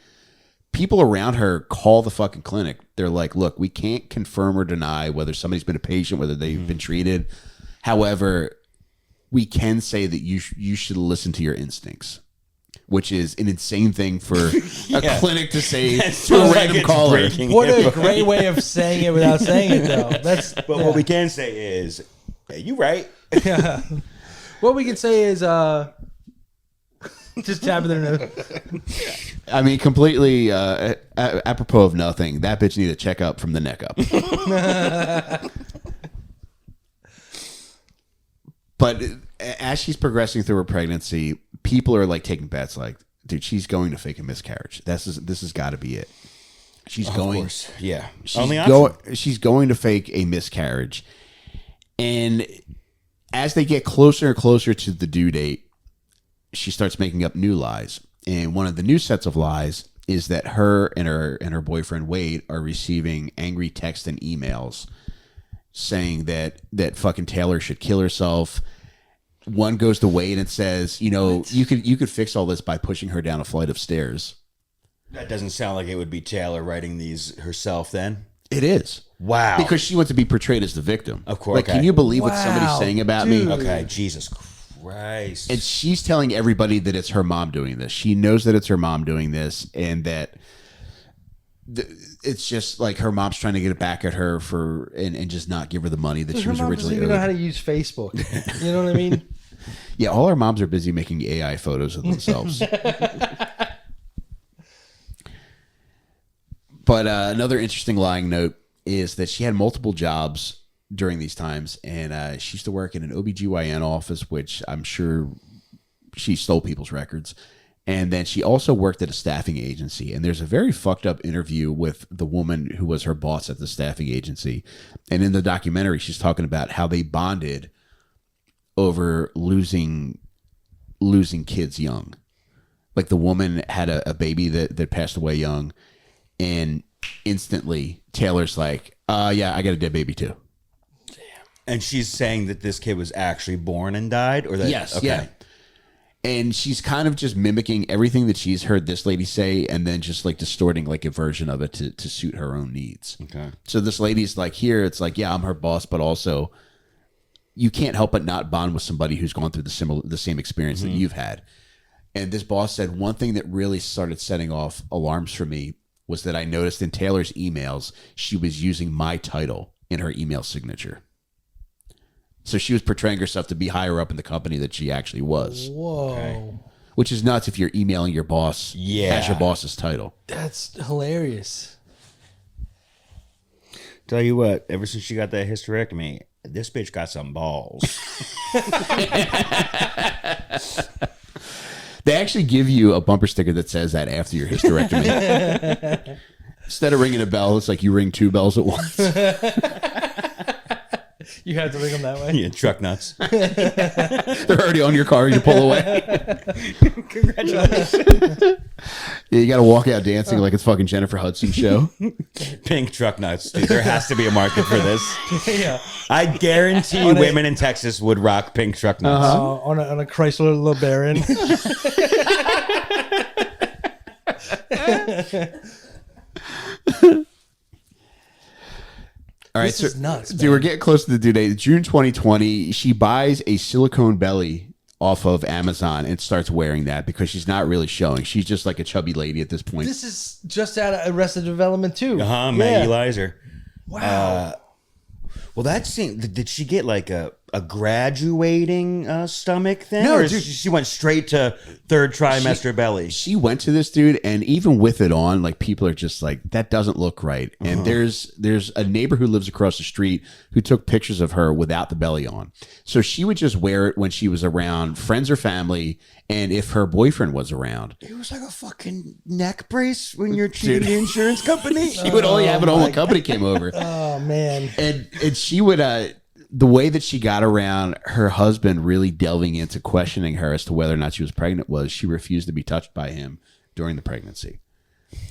People around her call the fucking clinic. They're like, look, we can't confirm or deny whether somebody's been a patient, whether they've been treated. However, we can say that you should listen to your instincts, which is an insane thing for a clinic to say to a random caller. What a great way of saying it without saying it, though. But what we can say is, hey, you right. Yeah. What we can say is, just tapping their nose. I mean, completely apropos of nothing. That bitch need a checkup from the neck up. But as she's progressing through her pregnancy, people are like taking bets like, dude, she's going to fake a miscarriage. This has got to be it. She's going. Of course. Yeah. She's going to fake a miscarriage. And as they get closer and closer to the due date, she starts making up new lies. And one of the new sets of lies is that her and her boyfriend Wade are receiving angry texts and emails saying that fucking Taylor should kill herself. One goes to Wade and says, you could fix all this by pushing her down a flight of stairs. That doesn't sound like it would be Taylor writing these herself then. It is. Wow. Because she wants to be portrayed as the victim. Of course. Like, can you believe what somebody's saying about me? Okay, Jesus Christ. And she's telling everybody that it's her mom doing this. She knows that it's her mom doing this, and that it's just like her mom's trying to get it back at her and just not give her the money that she was originally doesn't even know how to use Facebook. You know what I mean? Yeah, all our moms are busy making AI photos of themselves. But another interesting lying note is that she had multiple jobs during these times, and she used to work in an OBGYN office, which I'm sure she stole people's records. And then she also worked at a staffing agency. And there's a very fucked up interview with the woman who was her boss at the staffing agency. And in the documentary, she's talking about how they bonded over losing kids young. Like, the woman had a baby that passed away young. And instantly, Taylor's like, yeah, I got a dead baby too. Damn. And she's saying that this kid was actually born and died? Or that? Yes, okay. yeah. And she's kind of just mimicking everything that she's heard this lady say and then just like distorting like a version of it to suit her own needs. Okay. So this lady's like, here, it's like, yeah, I'm her boss, but also you can't help but not bond with somebody who's gone through the same experience that you've had. And this boss said one thing that really started setting off alarms for me was that I noticed in Taylor's emails, she was using my title in her email signature. So she was portraying herself to be higher up in the company that she actually was. Whoa. Okay. Which is nuts if you're emailing your boss as your boss's title. That's hilarious. Tell you what, ever since she got that hysterectomy, this bitch got some balls. They actually give you a bumper sticker that says that after your hysterectomy. Instead of ringing a bell, it's like you ring 2 bells at once. You had to ring them that way? Yeah, truck nuts. They're already on your car. You pull away. Congratulations. Yeah, you got to walk out dancing like it's fucking Jennifer Hudson's show. Pink truck nuts, dude. There has to be a market for this. Yeah. I guarantee you women in Texas would rock pink truck nuts. On a Chrysler LeBaron. All right, this is nuts, dude, we're getting close to the due date. June 2020, she buys a silicone belly off of Amazon and starts wearing that because she's not really showing. She's just like a chubby lady at this point. This is just out of Arrested Development too. Maggie Lizer. Wow. Well, that seemed. Did she get like a graduating stomach thing? No, or dude. She went straight to third trimester belly. She went to this dude, and even with it on, like, people are just like, that doesn't look right. And there's a neighbor who lives across the street who took pictures of her without the belly on. So she would just wear it when she was around friends or family, and if her boyfriend was around. It was like a fucking neck brace when you're cheating the insurance company. She would only have it on when company came over. Oh man. And she would the way that she got around her husband really delving into questioning her as to whether or not she was pregnant was she refused to be touched by him during the pregnancy.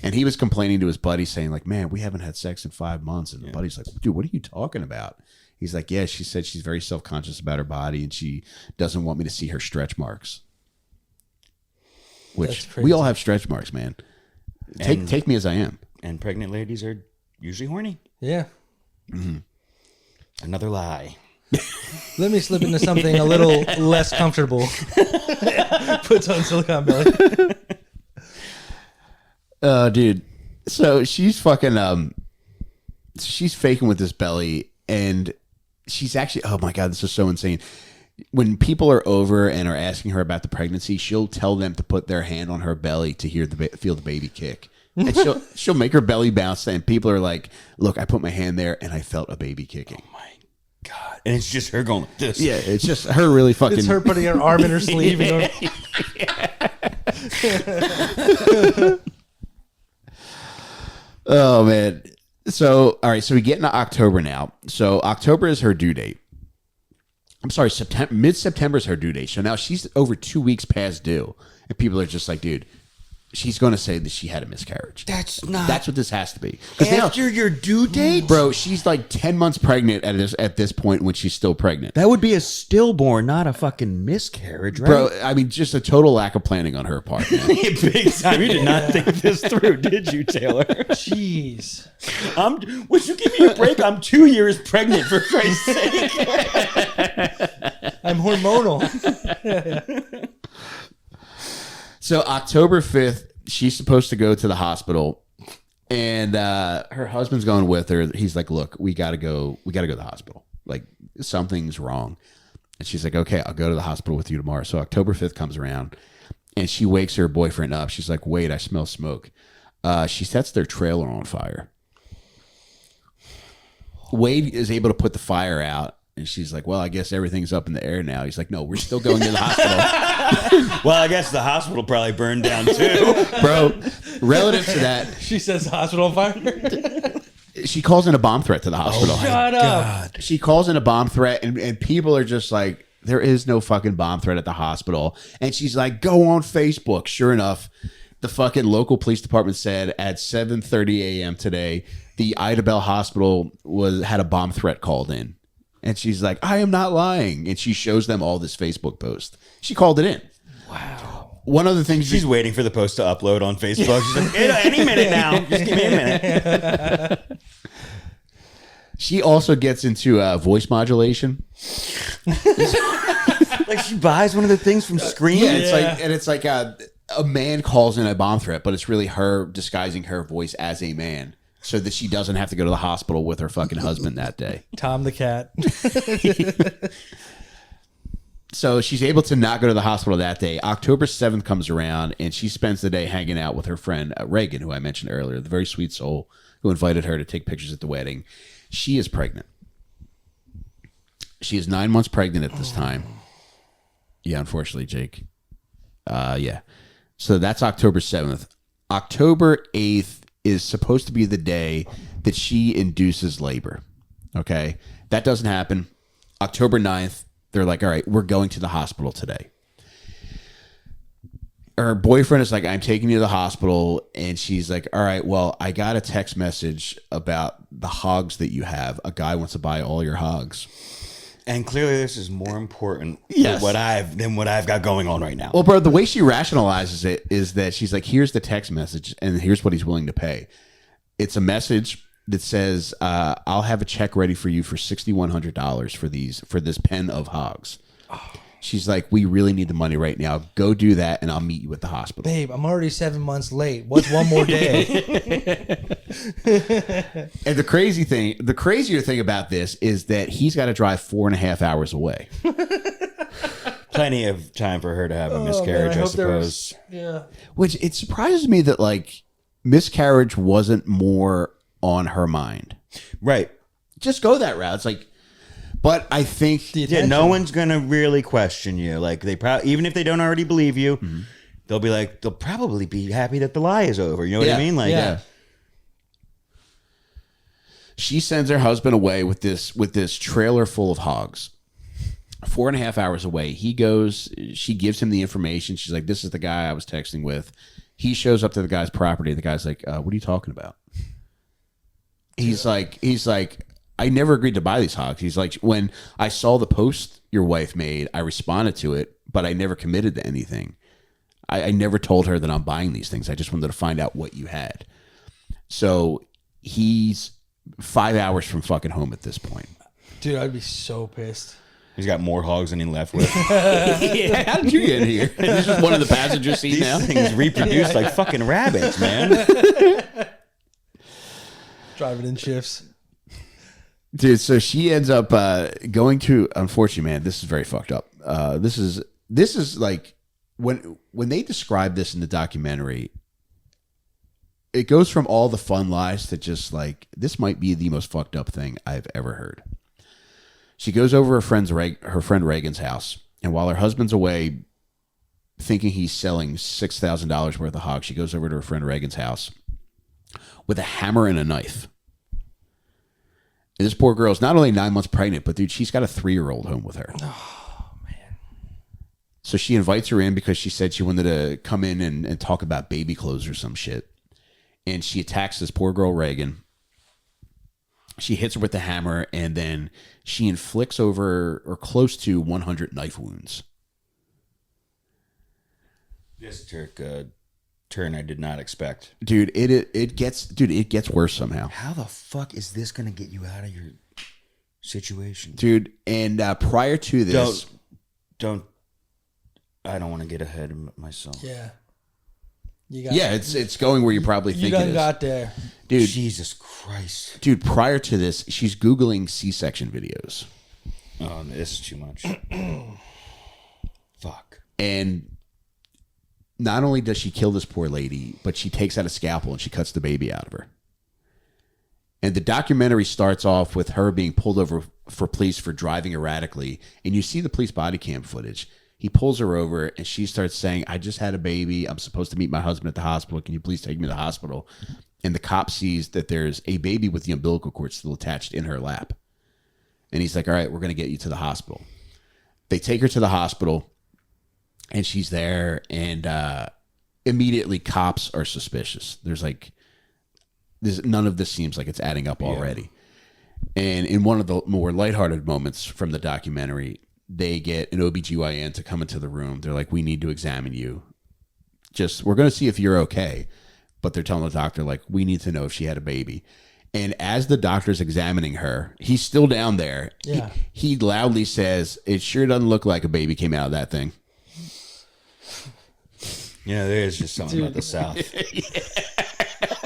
And he was complaining to his buddy saying like, man, we haven't had sex in 5 months. And the buddy's like, dude, what are you talking about? He's like, yeah, she said she's very self-conscious about her body and she doesn't want me to see her stretch marks. Which we all have stretch marks, man. Take me as I am. And pregnant ladies are usually horny. Yeah. Mm-hmm. Another lie. Let me slip into something a little less comfortable. Puts on silicone belly. Dude. So she's fucking she's faking with this belly, and she's actually, oh my God, this is so insane. When people are over and are asking her about the pregnancy, she'll tell them to put their hand on her belly to feel the baby kick. And she'll make her belly bounce, and people are like, look, I put my hand there and I felt a baby kicking. God. And it's just her going like this. Yeah, it's just her really fucking. It's her putting her arm in her sleeve and going, oh man. So all right, so we get into October now. So October is her due date. I'm sorry, mid-September is her due date. So now she's over 2 weeks past due, and people are just like, dude, she's going to say that she had a miscarriage. That's what this has to be. After your due date? Bro, she's like 10 months pregnant at this point when she's still pregnant. That would be a stillborn, not a fucking miscarriage, right? Bro, I mean, just a total lack of planning on her part, man. Big time. You did not think this through, did you, Taylor? jeez. Would you give me a break? I'm 2 years pregnant, for Christ's sake. I'm hormonal. So October 5th, she's supposed to go to the hospital, and her husband's going with her. He's like, look, we gotta go to the hospital. Like, something's wrong. And she's like, okay, I'll go to the hospital with you tomorrow. So October 5th comes around, and she wakes her boyfriend up. She's like, wait, I smell smoke. She sets their trailer on fire. Wade is able to put the fire out, and she's like, well, I guess everything's up in the air now. He's like, no, we're still going to the hospital. Well, I guess the hospital probably burned down too. Bro, relative to that, She says hospital fire. she calls in a bomb threat to the hospital. Shut up. She calls in a bomb threat, and people are just like, there is no fucking bomb threat at the hospital. And she's like, go on Facebook. Sure enough, the fucking local police department said at 7:30 a.m. today, the Idabel Hospital had a bomb threat called in. And she's like, I am not lying. And she shows them all this Facebook post. She called it in. Wow. One other thing, She's waiting for the post to upload on Facebook. She's like, any minute now. Just give me a minute. she also gets into voice modulation. Like she buys one of the things from Scream. Yeah, it's like a man calls in a bomb threat, but it's really her disguising her voice as a man so that she doesn't have to go to the hospital with her fucking husband that day. Tom the cat. So she's able to not go to the hospital that day. October 7th comes around, and she spends the day hanging out with her friend Reagan, who I mentioned earlier, the very sweet soul who invited her to take pictures at the wedding. She is pregnant. She is 9 months pregnant at this time. Yeah, unfortunately, Jake. Yeah. So that's October 7th. October 8th is supposed to be the day that she induces labor. Okay? That doesn't happen. October 9th, they're like, all right, we're going to the hospital today. Her boyfriend is like, I'm taking you to the hospital. And she's like, all right, well, I got a text message about the hogs that you have. A guy wants to buy all your hogs. And clearly this is more important Yes. than what I've got going on right now. Well, bro, the way she rationalizes it is that she's like, here's the text message, and here's what he's willing to pay. It's a message that says, I'll have a check ready for you for $6,100 for this pen of hogs. She's like, we really need the money right now. Go do that, and I'll meet you at the hospital. Babe, I'm already 7 months late. What's one more day? And the crazier thing about this is that he's got to drive 4.5 hours away. Plenty of time for her to have a miscarriage, I suppose. Yeah. Which it surprises me that like miscarriage wasn't more on her mind. Right. Just go that route. It's like, but I think Yeah, no one's gonna really question you. Like they probably, even if they don't already believe you, they'll be like, they'll probably be happy that the lie is over. You know what I mean? Like, yeah. She sends her husband away with this trailer full of hogs. 4.5 hours away. He goes, she gives him the information. She's like, this is the guy I was texting with. He shows up to the guy's property. The guy's like, what are you talking about? He's like, I never agreed to buy these hogs. He's like, when I saw the post your wife made, I responded to it, but I never committed to anything. I never told her that I'm buying these things. I just wanted to find out what you had. So he's 5 hours from fucking home at this point. Dude, I'd be so pissed. he's got more hogs than he left with. Yeah, how did you get here? This is one of the passenger seat These now. things reproduce like fucking rabbits, man. Driving in shifts. Dude, so she ends up going to, unfortunately, man, this is very fucked up. This is like when they describe this in the documentary, it goes from all the fun lies to just like, this might be the most fucked up thing I've ever heard. She goes over her friend Reagan's house, and while her husband's away, thinking he's selling $6,000 worth of hogs, she goes over to her friend Reagan's house with a hammer and a knife. And this poor girl's not only 9 months pregnant, but dude, she's got a 3-year-old home with her. Oh man! So she invites her in because she said she wanted to come in and talk about baby clothes or some shit. And she attacks this poor girl Reagan. She hits her with the hammer, and then she inflicts over or close to 100 knife wounds. This took a turn I did not expect. Dude, it gets worse somehow. How the fuck is this going to get you out of your situation? Dude, and prior to this... I don't want to get ahead of myself. Yeah. It's going where you probably think you it is. got there. Dude, Jesus Christ. Dude, prior to this, she's Googling C-section videos. Oh, this is too much. Fuck. And not only does she kill this poor lady, but she takes out a scalpel and she cuts the baby out of her. And the documentary starts off with her being pulled over for police for driving erratically. And you see the police body cam footage. He pulls her over and she starts saying, I just had a baby. I'm supposed to meet my husband at the hospital. Can you please take me to the hospital? And the cop sees that there's a baby with the umbilical cord still attached in her lap. And he's like, all right, we're going to get you to the hospital. They take her to the hospital and she's there. And immediately cops are suspicious. None of this seems like it's adding up already. And in one of the more lighthearted moments from the documentary, they get an OBGYN to come into the room. They're like, we need to examine you. We're going to see if you're okay. But they're telling the doctor, like, we need to know if she had a baby. And as the doctor's examining her, he's still down there. Yeah. He loudly says, it sure doesn't look like a baby came out of that thing. You know, there is just something about the South.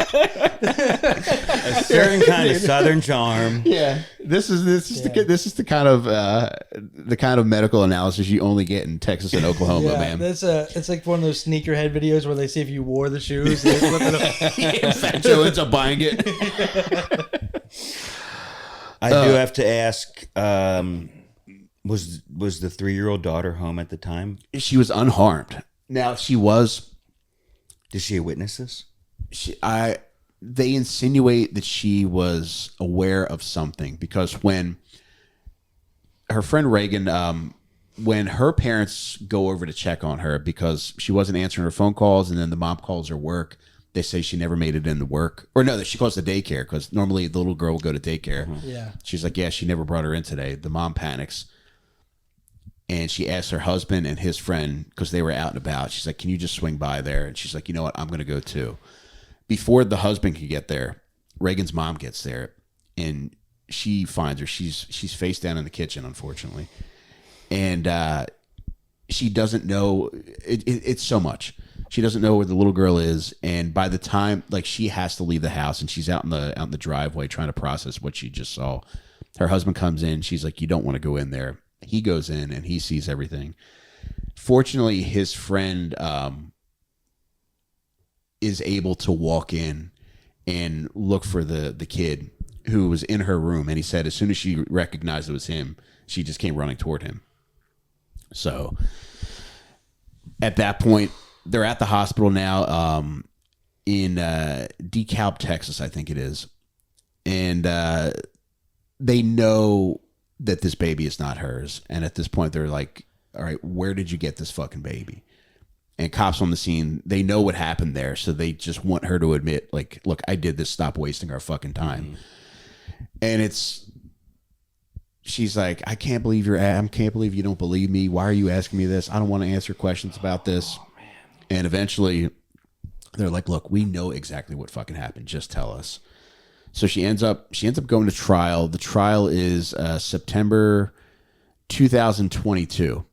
A certain kind of Southern charm. Yeah, this is the kind of medical analysis you only get in Texas and Oklahoma, man. It's like one of those sneakerhead videos where they see if you wore the shoes. They flip it up. Fat Joe ends up buying it. I do have to ask: was the 3-year-old daughter home at the time? She was unharmed. Now she was. Did she witness this? They insinuate that she was aware of something because when her friend Reagan, when her parents go over to check on her because she wasn't answering her phone calls and then the mom calls her work, they say she never made it into work. Or no, that she calls the daycare because normally the little girl will go to daycare. Mm-hmm. Yeah. She's like, yeah, she never brought her in today. The mom panics. And she asks her husband and his friend, because they were out and about, she's like, can you just swing by there? And she's like, you know what? I'm going to go too. Before the husband could get there, Reagan's mom gets there and she finds her. She's face down in the kitchen, unfortunately. And she doesn't know. It's so much. She doesn't know where the little girl is. And by the time, like, she has to leave the house and she's out in the driveway trying to process what she just saw. Her husband comes in. She's like, you don't want to go in there. He goes in and he sees everything. Fortunately, his friend is able to walk in and look for the kid who was in her room. And he said as soon as she recognized it was him, she just came running toward him. So at that point, they're at the hospital now in DeKalb, Texas, I think it is. And they know that this baby is not hers. And at this point, they're like, all right, where did you get this fucking baby? And cops on the scene, they know what happened there. So they just want her to admit, like, look, I did this. Stop wasting our fucking time. Mm-hmm. And she's like, I can't believe you don't believe me. Why are you asking me this? I don't want to answer questions about this. Oh, man. And eventually they're like, look, we know exactly what fucking happened. Just tell us. So she ends up going to trial. The trial is September 2022.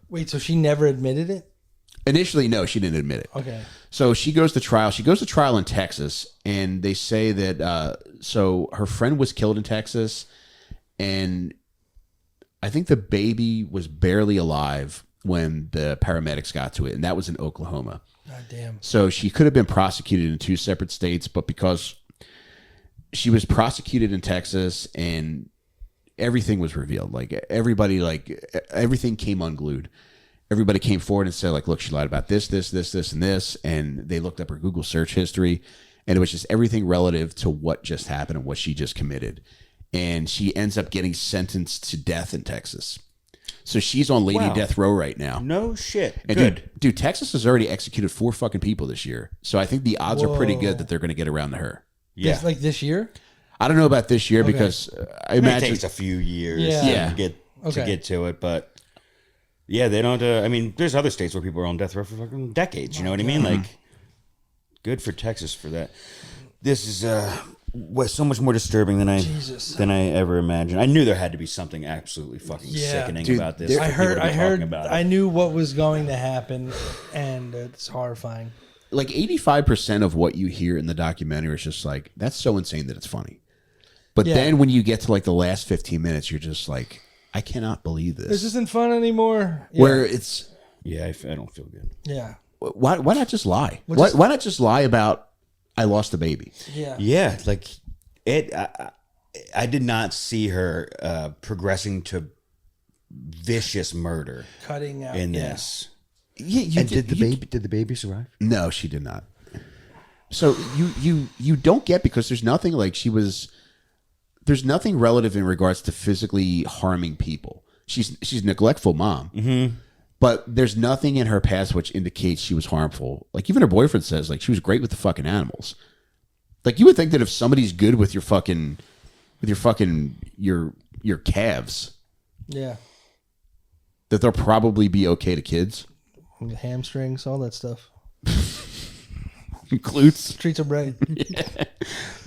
Wait, so she never admitted it? Initially, no, she didn't admit it. Okay. So she goes to trial. She goes to trial in Texas, and they say that so her friend was killed in Texas, and I think the baby was barely alive when the paramedics got to it, and that was in Oklahoma. God damn. So she could have been prosecuted in 2 separate states, but because she was prosecuted in Texas and everything was revealed. Like everybody, like everything came unglued. Everybody came forward and said, like, look, she lied about this, and this. And they looked up her Google search history, and it was just everything relative to what just happened and what she just committed. And she ends up getting sentenced to death in Texas. So she's on lady death row right now. No shit. And Good. Dude, Texas has already executed 4 fucking people this year. So I think the odds are pretty good that they're going to get around to her. Yeah. Like this year? I don't know about this year because I imagine it takes a few years Yeah. to get to it, but yeah, they don't. I mean, there's other states where people are on death row for fucking decades. You know what I mean? Like, good for Texas for that. This is was so much more disturbing than I ever imagined. I knew there had to be something absolutely fucking sickening about this. I knew what was going to happen, and it's horrifying. Like 85% of what you hear in the documentary is just like, that's so insane that it's funny. But then when you get to like the last 15 minutes, you're just like, I cannot believe this. This isn't fun anymore. Where it's... Yeah, I don't feel good. Yeah. Why not just lie? Why not just lie about, I lost a baby? Yeah. Yeah, like it. I did not see her progressing to vicious murder Cutting out. in this. Yeah, Did the baby survive? No, she did not. So you don't get, because there's nothing like there's nothing relative in regards to physically harming people. She's a neglectful mom, but there's nothing in her past which indicates she was harmful. Like even her boyfriend says, like she was great with the fucking animals. Like you would think that if somebody's good with your calves, Yeah. that they'll probably be okay to kids. The hamstrings, all that stuff. Glutes. Treats them right.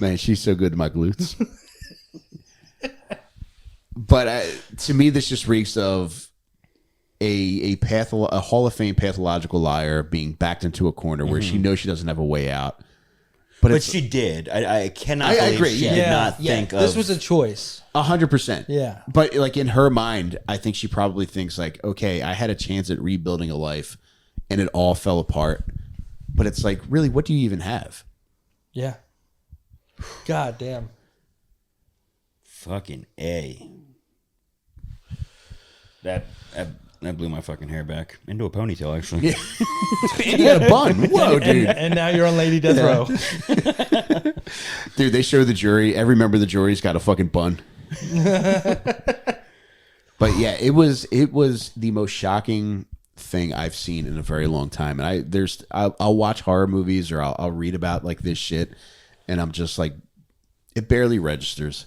Man, she's so good to my glutes. But to me, this just reeks of a Hall of Fame pathological liar being backed into a corner where she knows she doesn't have a way out. But she did. I cannot. I believe agree. She Yeah. did not think of This was a choice. 100%. Yeah. But like in her mind, I think she probably thinks like, okay, I had a chance at rebuilding a life and it all fell apart. But it's like, really, what do you even have? Yeah. God damn. fucking A. That blew my fucking hair back into a ponytail, actually. And he had a bun. Whoa, dude. And now you're on Lady Death Row. Dude, they show the jury. Every member of the jury's got a fucking bun. But yeah, it was the most shocking thing I've seen in a very long time. And I'll watch horror movies or I'll read about like this shit, and I'm just like, it barely registers.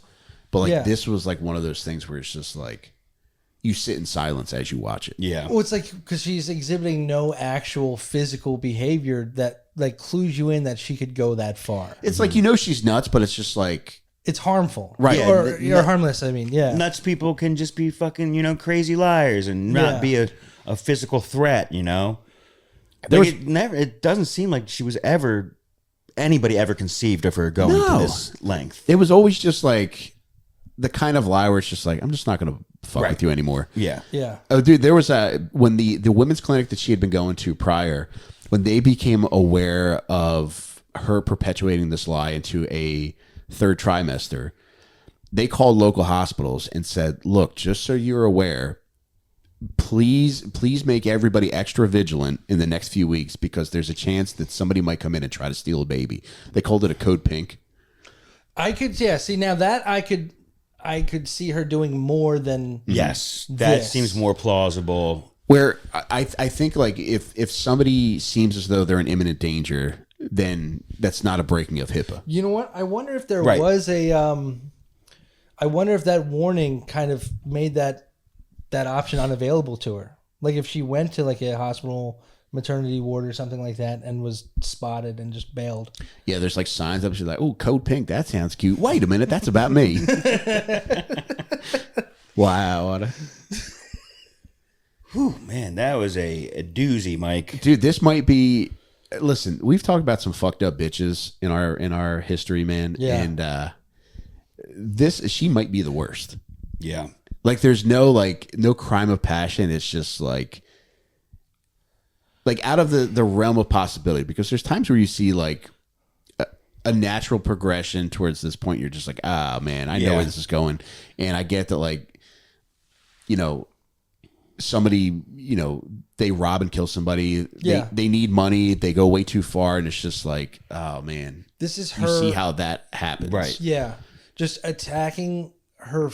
But like this was like one of those things where it's just like you sit in silence as you watch it. Yeah. Well, it's like because she's exhibiting no actual physical behavior that like clues you in that she could go that far. It's like, you know, she's nuts, but it's just like it's harmful, right? Yeah, or harmless. I mean, yeah, nuts people can just be fucking crazy liars and not be a physical threat. It doesn't seem like she was anybody ever conceived of her going to this length. It was always just like the kind of lie where it's just like, I'm just not going to fuck with you anymore. Yeah. yeah. Oh, dude, there was when the women's clinic that she had been going to prior, when they became aware of her perpetuating this lie into a third trimester, they called local hospitals and said, look, just so you're aware, please make everybody extra vigilant in the next few weeks because there's a chance that somebody might come in and try to steal a baby. They called it a code pink. I could, see now that I could see her doing more than Yes, that seems more plausible. Where I think like if somebody seems as though they're in imminent danger, then that's not a breaking of HIPAA. You know what? I wonder if there was a I wonder if that warning kind of made that option unavailable to her. Like if she went to like a hospital maternity ward or something like that and was spotted and just bailed. Yeah, there's like signs up. She's like, oh, code pink. That sounds cute. Wait a minute. That's about me. Wow. Whew, man, that was a doozy, Mike. Dude, this might be... Listen, we've talked about some fucked up bitches in our history, man. Yeah. And she might be the worst. Yeah. Like there's no crime of passion. It's just like out of the realm of possibility, because there's times where you see like a natural progression towards this point. You're just like, ah, man, I know where this is going. And I get that, like, you know, somebody, you know, they rob and kill somebody. They need money. They go way too far. And it's just like, oh, man. This is her. You see how that happens. Right. Yeah. Just attacking her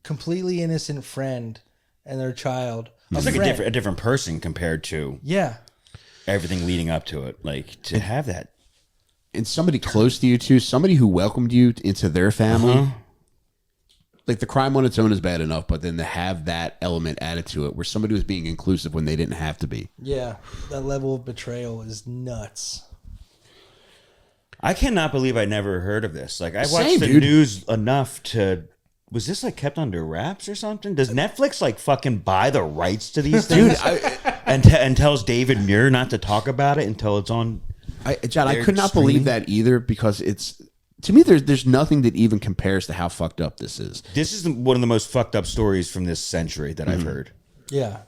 completely innocent friend and their child. It's like a different person compared to everything leading up to it. Like, to have that. And somebody close to you, too, somebody who welcomed you into their family. Like, the crime on its own is bad enough, but then to have that element added to it where somebody was being inclusive when they didn't have to be. Yeah. That level of betrayal is nuts. I cannot believe I never heard of this. Like, I watched the news enough to... Was this, like, kept under wraps or something? Does Netflix, like, fucking buy the rights to these things? And tells David Muir not to talk about it until it's on... John, I could not believe that either, because it's, to me, there's nothing that even compares to how fucked up this is. This is one of the most fucked up stories from this century that I've heard. Yeah.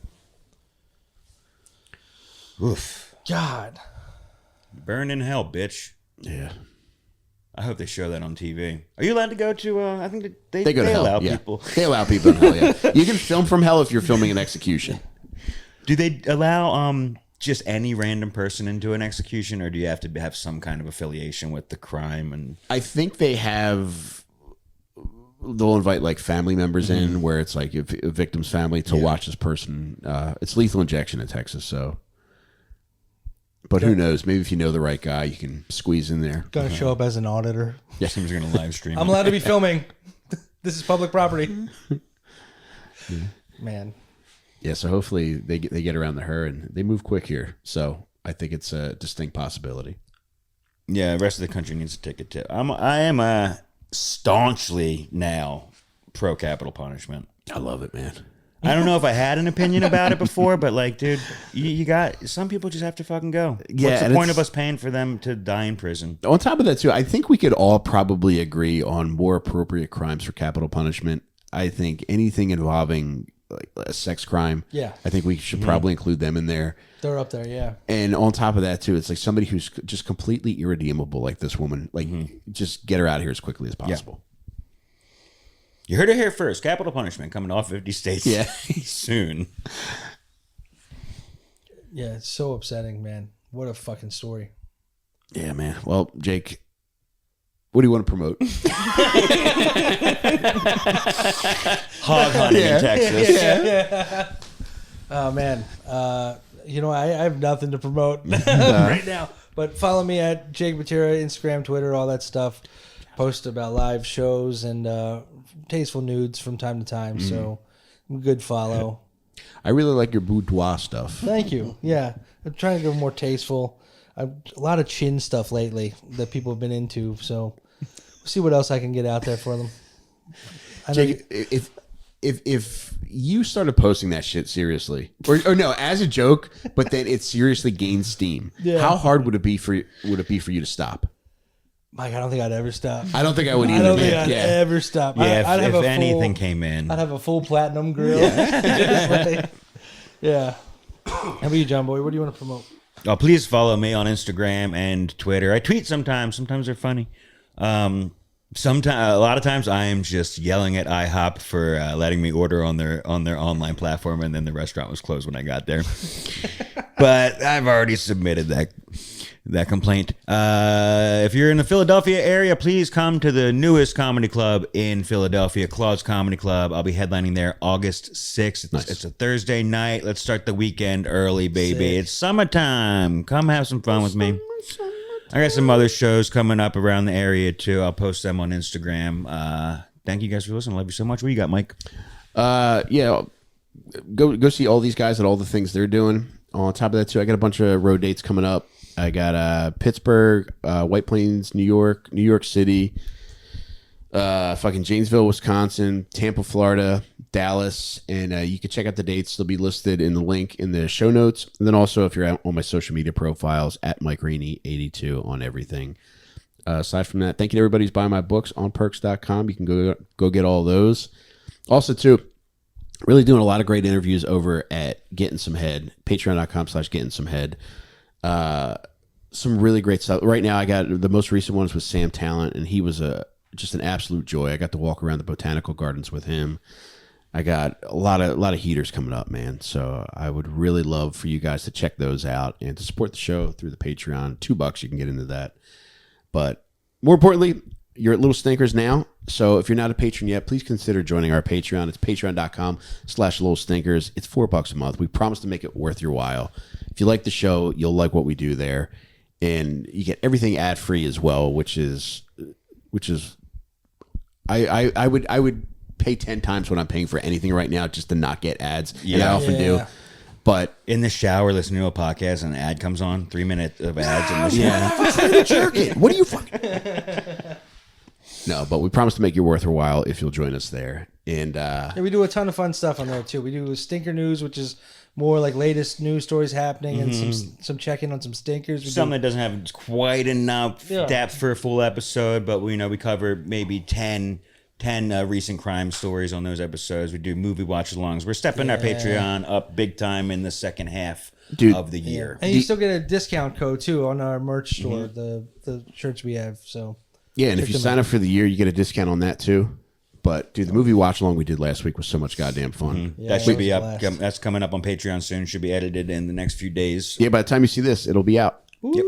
Oof. God. Burn in hell, bitch. Yeah. I hope they show that on TV. Are you allowed to go to, I think they go to hell. allow Yeah. people. They allow people in hell, yeah. You can film from hell if you're filming an execution. Do they allow just any random person into an execution, or do you have to have some kind of affiliation with the crime? And I think they'll invite like family members in, where it's like a victim's family to watch this person. It's lethal injection in Texas, so. But who knows? Maybe if you know the right guy, you can squeeze in there. Gonna show up as an auditor. yeah, someone's going to live stream. I'm allowed to be filming. This is public property. Man. Yeah, so hopefully they get around to her, and they move quick here. So I think it's a distinct possibility. Yeah, the rest of the country needs to take a tip. I am staunchly now pro capital punishment. I love it, man. I don't know if I had an opinion about it before, but like, dude, you got some people just have to fucking go. Yeah, what's the point of us paying for them to die in prison? On top of that, too, I think we could all probably agree on more appropriate crimes for capital punishment. I think anything involving like a sex crime, I think we should probably include them in there. They're up there, yeah. And on top of that, too, it's like somebody who's just completely irredeemable, like this woman. Like, just get her out of here as quickly as possible. You heard it here first. Capital punishment coming to all 50 states soon. Yeah, it's so upsetting, man. What a fucking story. Yeah, man. Well, Jake, what do you want to promote? Hog hunting in Texas. Yeah. Oh, man. You know, I have nothing to promote right now. But follow me at Jake Batera, Instagram, Twitter, all that stuff. Post about live shows and tasteful nudes from time to time. So, good follow. I really like your boudoir stuff. Thank you. Yeah. I'm trying to go more tasteful. A lot of chin stuff lately that people have been into. So, we'll see what else I can get out there for them. Jake, if you started posting that shit seriously, or no, as a joke, but then it seriously gains steam, how hard would it be for you to stop? Mike, I don't think I'd ever stop. I don't think I would either. I don't think I'd ever stop. Yeah, I'd have if a anything full, came in. I'd have a full platinum grill. Yeah. How about you, John Boy? What do you want to promote? Oh, please follow me on Instagram and Twitter. I tweet sometimes. Sometimes they're funny. A lot of times I am just yelling at IHOP for letting me order on their online platform, and then the restaurant was closed when I got there. But I've already submitted that complaint. If you're in the Philadelphia area, please come to the newest comedy club in Philadelphia, Claude's Comedy Club. I'll be headlining there August 6th. It's a Thursday night. Let's start the weekend early, baby. It's summertime. Come have some fun with me. I got some other shows coming up around the area too. I'll post them on Instagram. Thank you guys for listening. Love you so much. What you got, Mike? Yeah, go see all these guys at all the things they're doing. On top of that too, I got a bunch of road dates coming up. I got Pittsburgh, White Plains, New York City, fucking Janesville, Wisconsin, Tampa, Florida, Dallas, and you can check out the dates. They'll be listed in the link in the show notes. And then also, if you're on my social media profiles, at Mike Rainey 82 on everything. Aside from that, thank you to everybody who's buying my books on perks.com. You can go get all those. Also, too, really doing a lot of great interviews over at Getting Some Head, patreon.com/Getting Some Head. some really great stuff. Right now, I got the most recent ones with Sam Talent, and he was just an absolute joy. I got to walk around the botanical gardens with him. I got a lot of heaters coming up, man. So I would really love for you guys to check those out and to support the show through the Patreon. $2, you can get into that. But more importantly, you're at Little Stinkers now. So if you're not a patron yet, please consider joining our Patreon. It's patreon.com/Little Stinkers. It's $4 a month. We promise to make it worth your while. If you like the show, you'll like what we do there. And you get everything ad free as well, which is I would pay 10 times what I'm paying for anything right now just to not get ads. Yeah. And I often do. But in the shower, listening to a podcast and an ad comes on, 3 minutes of ads. What are you fucking? No, but we promise to make it worth your while if you'll join us there. And we do a ton of fun stuff on there too. We do Stinker News, which is more like latest news stories happening, and some check-in on some stinkers. Something that doesn't have quite enough depth for a full episode, but we cover maybe 10 recent crime stories on those episodes. We do movie watch-alongs. We're stepping our Patreon up big time in the second half of the year. And you still get a discount code too on our merch store, the shirts we have. So and if you sign up for the year, you get a discount on that too. But dude, the movie watch-along we did last week was so much goddamn fun. That should be up. That's coming up on Patreon soon. Should be edited in the next few days. Yeah, by the time you see this, it'll be out. Yep.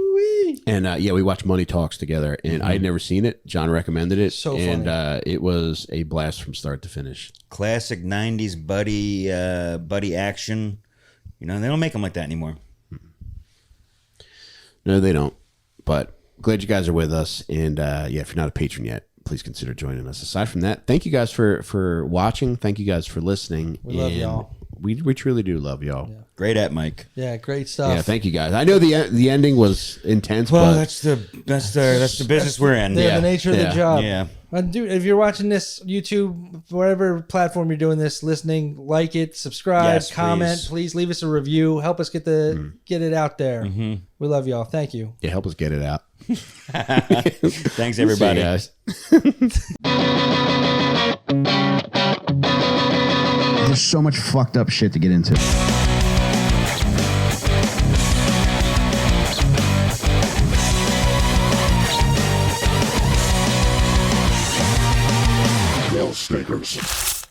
And we watched Money Talks together, and I had never seen it. John recommended it, and it was a blast from start to finish. Classic '90s buddy action. They don't make them like that anymore. No, they don't. But glad you guys are with us, and if you're not a patron yet, please consider joining us. Aside from that, thank you guys for watching. Thank you guys for listening. We love y'all. We truly do love y'all. Yeah. Great at Mike. Yeah, great stuff. Yeah, thank you guys. I know the ending was intense. Well, but that's the business we're in. The nature of the job. Yeah. Dude, if you're watching this YouTube, whatever platform you're doing this, listening, like it, subscribe, comment, please leave us a review. Help us get it out there. We love y'all. Thank you. Yeah, help us get it out. Thanks, everybody. See you guys. There's so much fucked up shit to get into. Little Stinkers.